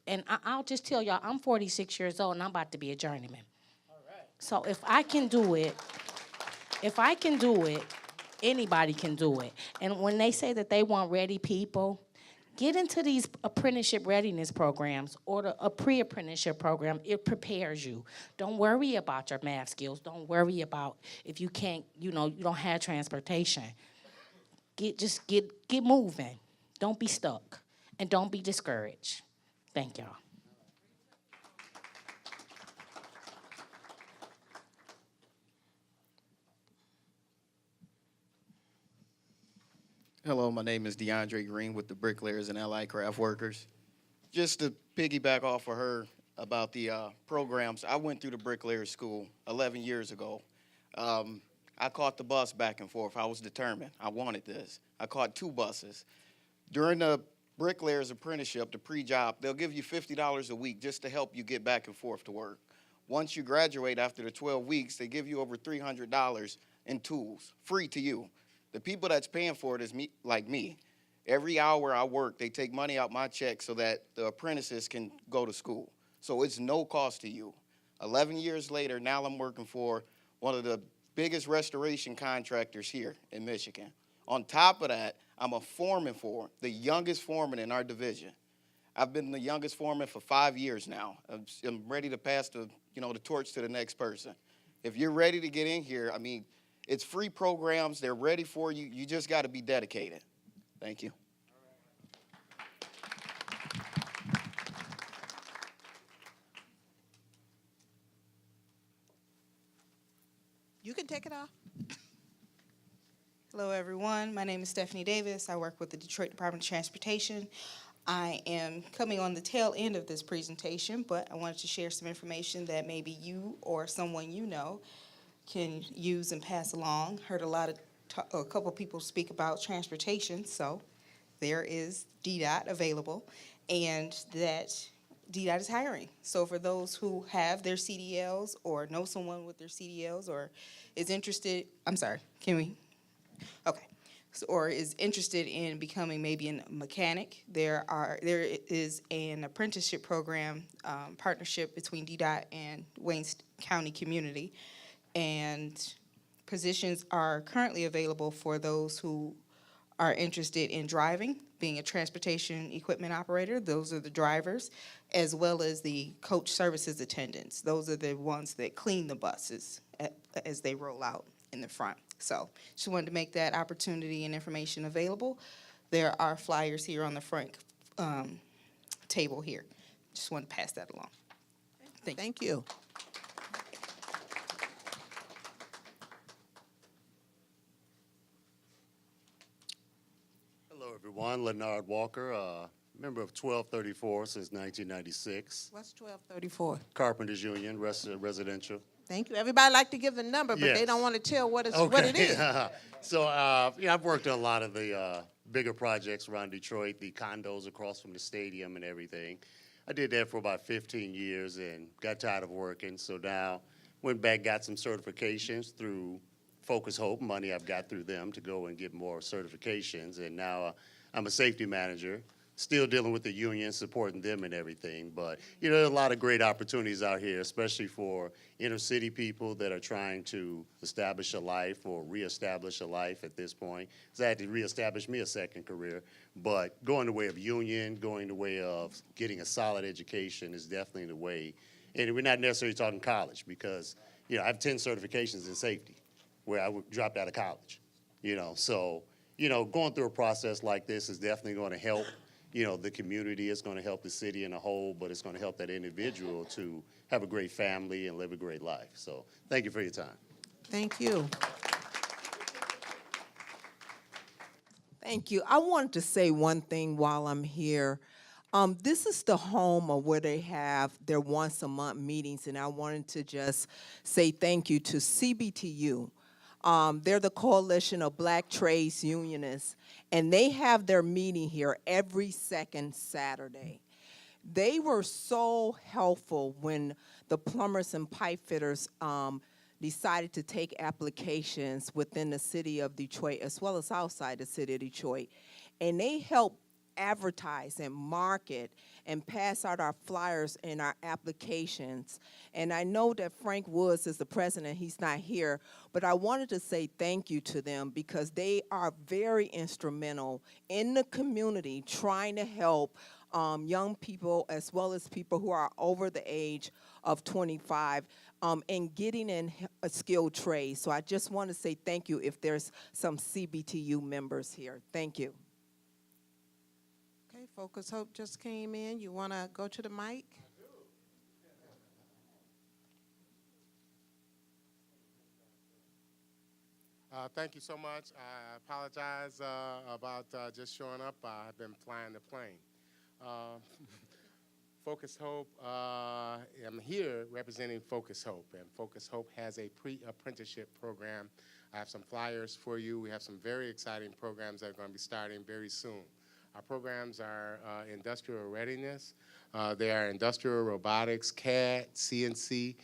[SPEAKER 14] And I'll just tell y'all, I'm 46 years old, and I'm about to be a journeyman. All right. So if I can do it, anybody can do it. And when they say that they want ready people, get into these apprenticeship readiness programs or a pre-apprenticeship program. It prepares you. Don't worry about your math skills. Don't worry about if you can't, you don't have transportation. Just get moving. Don't be stuck. And don't be discouraged. Thank y'all.
[SPEAKER 11] Hello, my name is DeAndre Green with the Bricklayers and Allied Craft Workers. Just to piggyback off of her about the programs, I went through the Bricklayers School 11 years ago. I caught the bus back and forth. I was determined. I wanted this. I caught 2 buses. During the Bricklayers apprenticeship, the pre-job, they'll give you $50 a week just to help you get back and forth to work. Once you graduate after the 12 weeks, they give you over $300 in tools, free to you. The people that's paying for it is me, like me. Every hour I work, they take money out my check so that the apprentices can go to school. So it's no cost to you. 11 years later, now I'm working for one of the biggest restoration contractors here in Michigan. On top of that, I'm a foreman for the youngest foreman in our division. I've been the youngest foreman for 5 years now. I'm ready to pass the torch to the next person. If you're ready to get in here, I mean, it's free programs. They're ready for you. You just got to be dedicated. Thank you.
[SPEAKER 1] You can take it off.
[SPEAKER 22] Hello, everyone. My name is Stephanie Davis. I work with the Detroit Department of Transportation. I am coming on the tail end of this presentation, but I wanted to share some information that maybe you or someone you know can use and pass along. Heard a couple people speak about transportation, so there is DDOT available, and that DDOT is hiring. So for those who have their CDLs or know someone with their CDLs or is interested, or is interested in becoming maybe a mechanic, there is an apprenticeship program partnership between DDOT and Wayne County Community, and positions are currently available for those who are interested in driving, being a transportation equipment operator. Those are the drivers, as well as the coach services attendants. Those are the ones that clean the buses as they roll out in the front. So just wanted to make that opportunity and information available. There are flyers here on the front table here. Just want to pass that along.
[SPEAKER 1] Thank you.
[SPEAKER 23] Hello, everyone. Leonard Walker, member of 1234 since 1996.
[SPEAKER 1] What's 1234?
[SPEAKER 23] Carpenters Union, residential.
[SPEAKER 1] Thank you. Everybody like to give the number, but they don't want to tell what it is.
[SPEAKER 23] So, I've worked on a lot of the bigger projects around Detroit, the condos across from the stadium and everything. I did that for about 15 years and got tired of working. So now went back, got some certifications through Focus Hope, money I've got through them to go and get more certifications. And now I'm a safety manager still dealing with the union, supporting them and everything. But, you know, there are a lot of great opportunities out here, especially for inner city people that are trying to establish a life or reestablish a life at this point. It's had to reestablish me a second career. But going the way of union, going the way of getting a solid education is definitely the way. And we're not necessarily talking college because, you know, I have 10 certifications in safety where I dropped out of college, you know. So, you know, going through a process like this is definitely going to help, you know, the community. It's going to help the city in a whole, but it's going to help that individual to have a great family and live a great life. So thank you for your time.
[SPEAKER 1] Thank you.
[SPEAKER 12] Thank you. I wanted to say one thing while I'm here. This is the home of where they have their once a month meetings, and I wanted to just say thank you to CBTU. They're the Coalition of Black Trades Unionists, and they have their meeting here every second Saturday. They were so helpful when the plumbers and pipe fitters decided to take applications within the city of Detroit as well as outside the city of Detroit. And they helped advertise and market and pass out our flyers and our applications. And I know that Frank Woods is the president, he's not here, but I wanted to say thank you to them because they are very instrumental in the community trying to help young people as well as people who are over the age of 25 in getting in a skilled trade. So I just want to say thank you if there's some CBTU members here. Thank you.
[SPEAKER 1] Okay, Focus Hope just came in. You want to go to the mic?
[SPEAKER 6] Thank you so much. I apologize about just showing up. I've been flying the plane. Focus Hope, I'm here representing Focus Hope, and Focus Hope has a pre-apprenticeship program. I have some flyers for you. We have some very exciting programs that are going to be starting very soon. Our programs are industrial readiness. They are industrial robotics, CAD, CNC.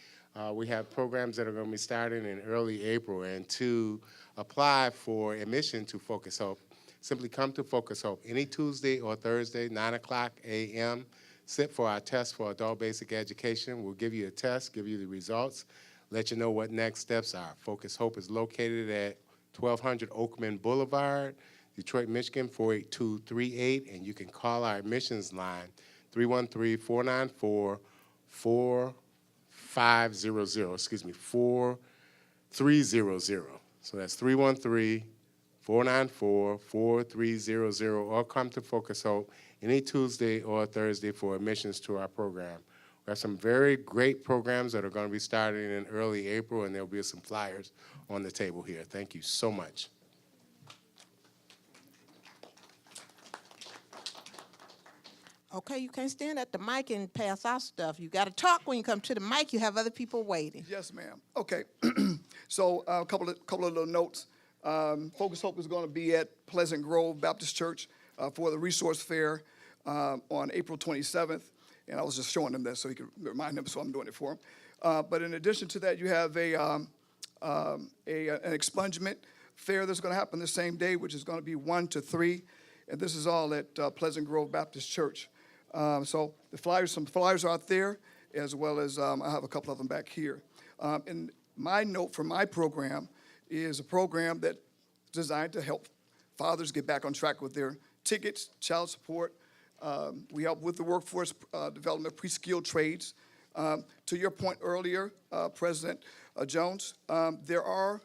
[SPEAKER 6] We have programs that are going to be starting in early April. And to apply for admission to Focus Hope, simply come to Focus Hope any Tuesday or Thursday, 9 o'clock a.m. Sit for our test for adult basic education. We'll give you a test, give you the results, let you know what next steps are. Focus Hope is located at 1200 Oakman Boulevard, Detroit, Michigan, 48238, and you can call our admissions line, 313-494-4500, excuse me, 4300. So that's 313-494-4300, or come to Focus Hope any Tuesday or Thursday for admissions to our program. We have some very great programs that are going to be starting in early April, and there'll be some flyers on the table here. Thank you so much.
[SPEAKER 1] Okay, you can't stand at the mic and pass out stuff. You got to talk when you come to the mic. You have other people waiting.
[SPEAKER 13] Yes, ma'am. Okay. So a couple of little notes. Focus Hope is going to be at Pleasant Grove Baptist Church for the resource fair on April 27th. And I was just showing them that so he could remind them, so I'm doing it for him. But in addition to that, you have an expungement fair that's going to happen the same day, which is going to be 1 to 3. And this is all at Pleasant Grove Baptist Church. So some flyers are out there, as well as I have a couple of them back here. And my note for my program is a program that's designed to help fathers get back on track with their tickets, child support. We help with the workforce development, pre-skilled trades. To your point earlier, President Jones, there are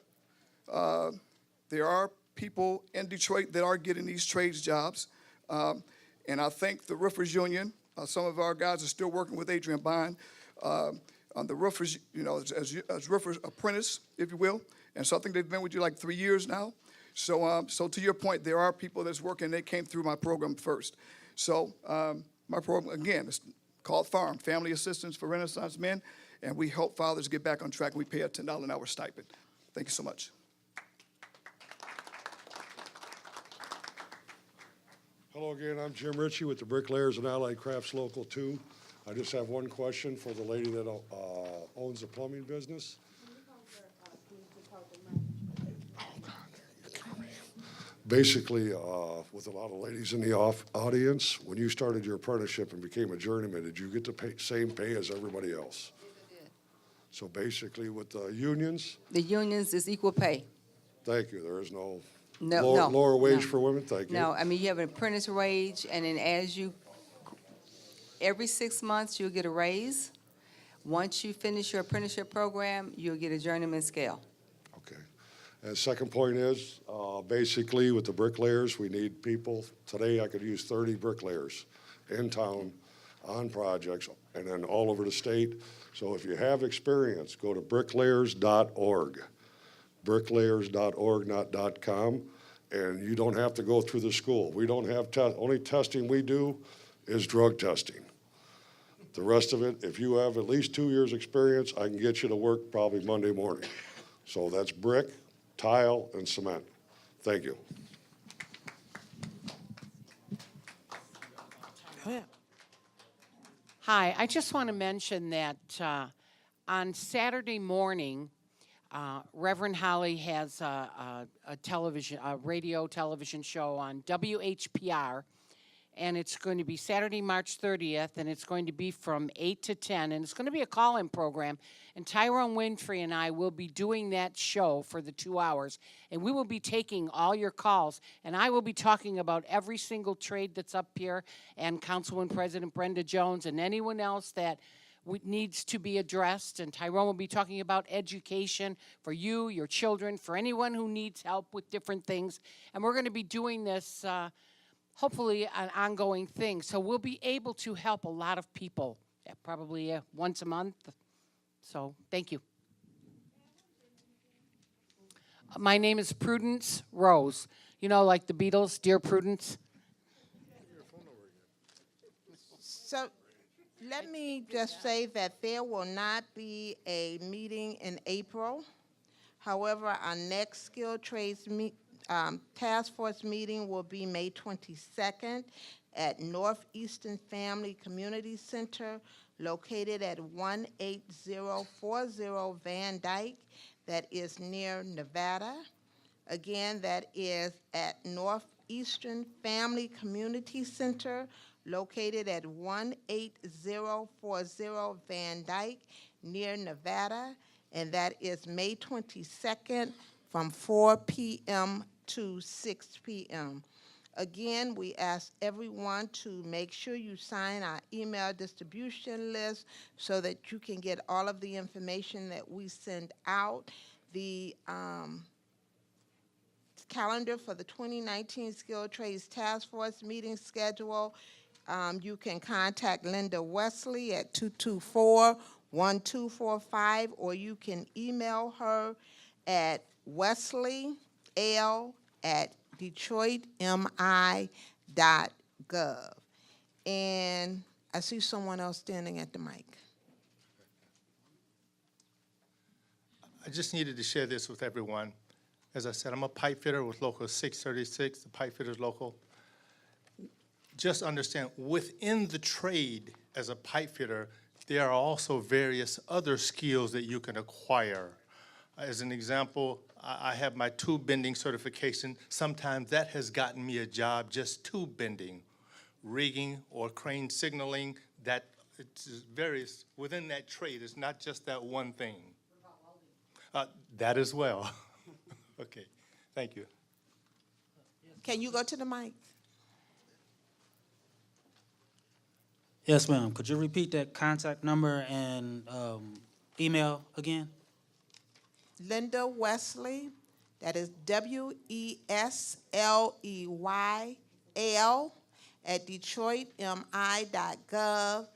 [SPEAKER 13] people in Detroit that are getting these trades jobs. And I think the Roofers Union, some of our guys are still working with Adrian Bond on the roofers, you know, as roofers apprentice, if you will. And so I think they've been with you like 3 years now. So, so to your point, there are people that's working. They came through my program first. So my program, again, is called FARM, Family Assistance for Renaissance Men, and we help fathers get back on track. We pay a $10 an hour stipend. Thank you so much.
[SPEAKER 16] Hello again, I'm Jim Ritchie with the Bricklayers and Allied Crafts Local 2. I just have one question for the lady that owns the plumbing business. Basically, with a lot of ladies in the audience, when you started your apprenticeship and became a journeyman, did you get the same pay as everybody else? So basically with the unions,
[SPEAKER 10] The unions is equal pay.
[SPEAKER 16] thank you, there is no
[SPEAKER 10] No, no,
[SPEAKER 16] lower wage
[SPEAKER 10] no.
[SPEAKER 16] for women, thank you.
[SPEAKER 10] No, I mean, you have an apprentice wage, and then every 6 months, you'll get a raise. Once you finish your apprenticeship program, you'll get a journeyman scale.
[SPEAKER 16] And second point is, basically with the bricklayers, we need people. Today I could use 30 bricklayers in town on projects and then all over the state. So if you have experience, go to bricklayers.org. Bricklayers.org, not .com. And you don't have to go through the school. We don't have, only testing we do is drug testing. The rest of it, if you have at least 2 years' experience, I can get you to work probably Monday morning. So that's brick, tile, and cement. Thank you.
[SPEAKER 9] Hi, I just want to mention that on Saturday morning, Reverend Holly has a radio television show on WHPR, and it's going to be Saturday, March 30th, and it's going to be from 8 to 10, and it's going to be a call-in program, and Tyrone Winfrey and I will be doing that show for the 2 hours, and we will be taking all your calls, and I will be talking about every single trade that's up here, and Councilwoman President Brenda Jones, and anyone else that needs to be addressed, and Tyrone will be talking about education for you, your children, for anyone who needs help with different things, and we're going to be doing this hopefully an ongoing thing. So we'll be able to help a lot of people, probably once a month. So thank you. My name is Prudence Rose. You know, like the Beatles, Dear Prudence.
[SPEAKER 1] So let me just say that there will not be a meeting in April. However, our next skilled trades task force meeting will be May 22nd at Northeastern Family Community Center, located at 18040 Van Dyke, that is near Nevada. Again, that is at Northeastern Family Community Center, located at 18040 Van Dyke, near Nevada, and that is May 22nd from 4 p.m. to 6 p.m. Again, we ask everyone to make sure you sign our email distribution list so that you can get all of the information that we send out. The calendar for the 2019 Skilled Trades Task Force meeting schedule, you can contact Linda Wesley at 224-1245, or you can email her at wesleyl@detroitmi.gov. And I see someone else standing at the mic.
[SPEAKER 20] I just needed to share this with everyone. As I said, I'm a pipe fitter with Local 636, the pipe fitters local. Just understand, within the trade as a pipe fitter, there are also various other skills that you can acquire. As an example, I have my tube bending certification. Sometimes that has gotten me a job, just tube bending, rigging or crane signaling. That it's various within that trade. It's not just that one thing. That as well. Okay, thank you.
[SPEAKER 1] Can you go to the mic?
[SPEAKER 8] Yes, ma'am. Could you repeat that contact number and email again?
[SPEAKER 1] Linda Wesley, that is WESLEYL at DetroitMI.gov,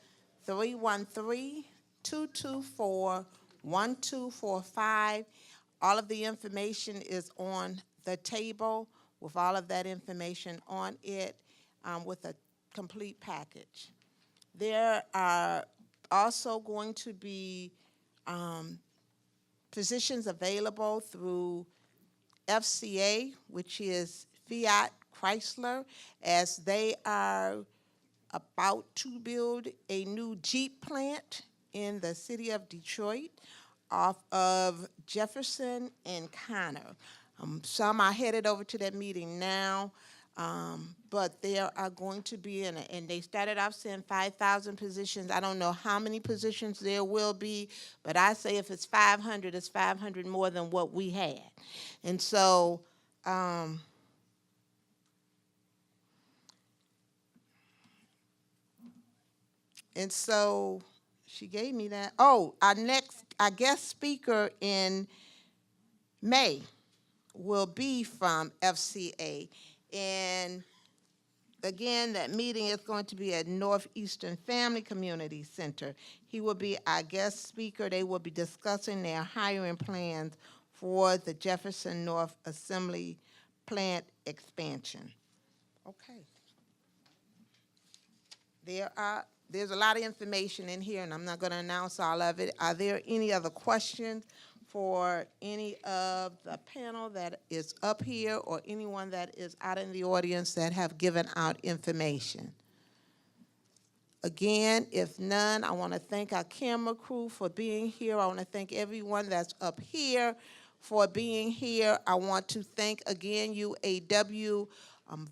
[SPEAKER 1] 313-224-1245. All of the information is on the table with all of that information on it with a complete package. There are also going to be positions available through FCA, which is Fiat Chrysler, as they are about to build a new Jeep plant in the city of Detroit off of Jefferson and Connor. Some are headed over to that meeting now. But there are going to be, and they started off saying 5,000 positions. I don't know how many positions there will be, but I say if it's 500, it's 500 more than what we had. And so, she gave me that. Oh, our guest speaker in May will be from FCA. And again, that meeting is going to be at Northeastern Family Community Center. He will be our guest speaker. They will be discussing their hiring plans for the Jefferson North Assembly plant expansion. Okay. There's a lot of information in here, and I'm not going to announce all of it. Are there any other questions for any of the panel that is up here or anyone that is out in the audience that have given out information? Again, if none, I want to thank our camera crew for being here. I want to thank everyone that's up here for being here. I want to thank again UAW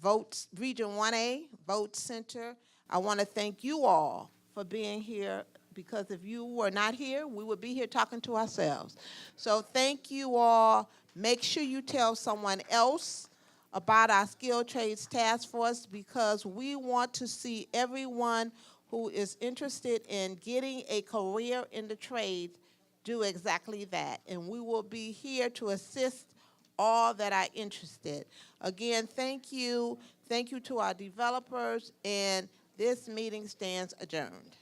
[SPEAKER 1] Votes Region 1A Vote Center. I want to thank you all for being here, because if you were not here, we would be here talking to ourselves. So thank you all. Make sure you tell someone else about our Skilled Trades Task Force, because we want to see everyone who is interested in getting a career in the trades do exactly that. And we will be here to assist all that are interested. Again, thank you. Thank you to our developers, and this meeting stands adjourned.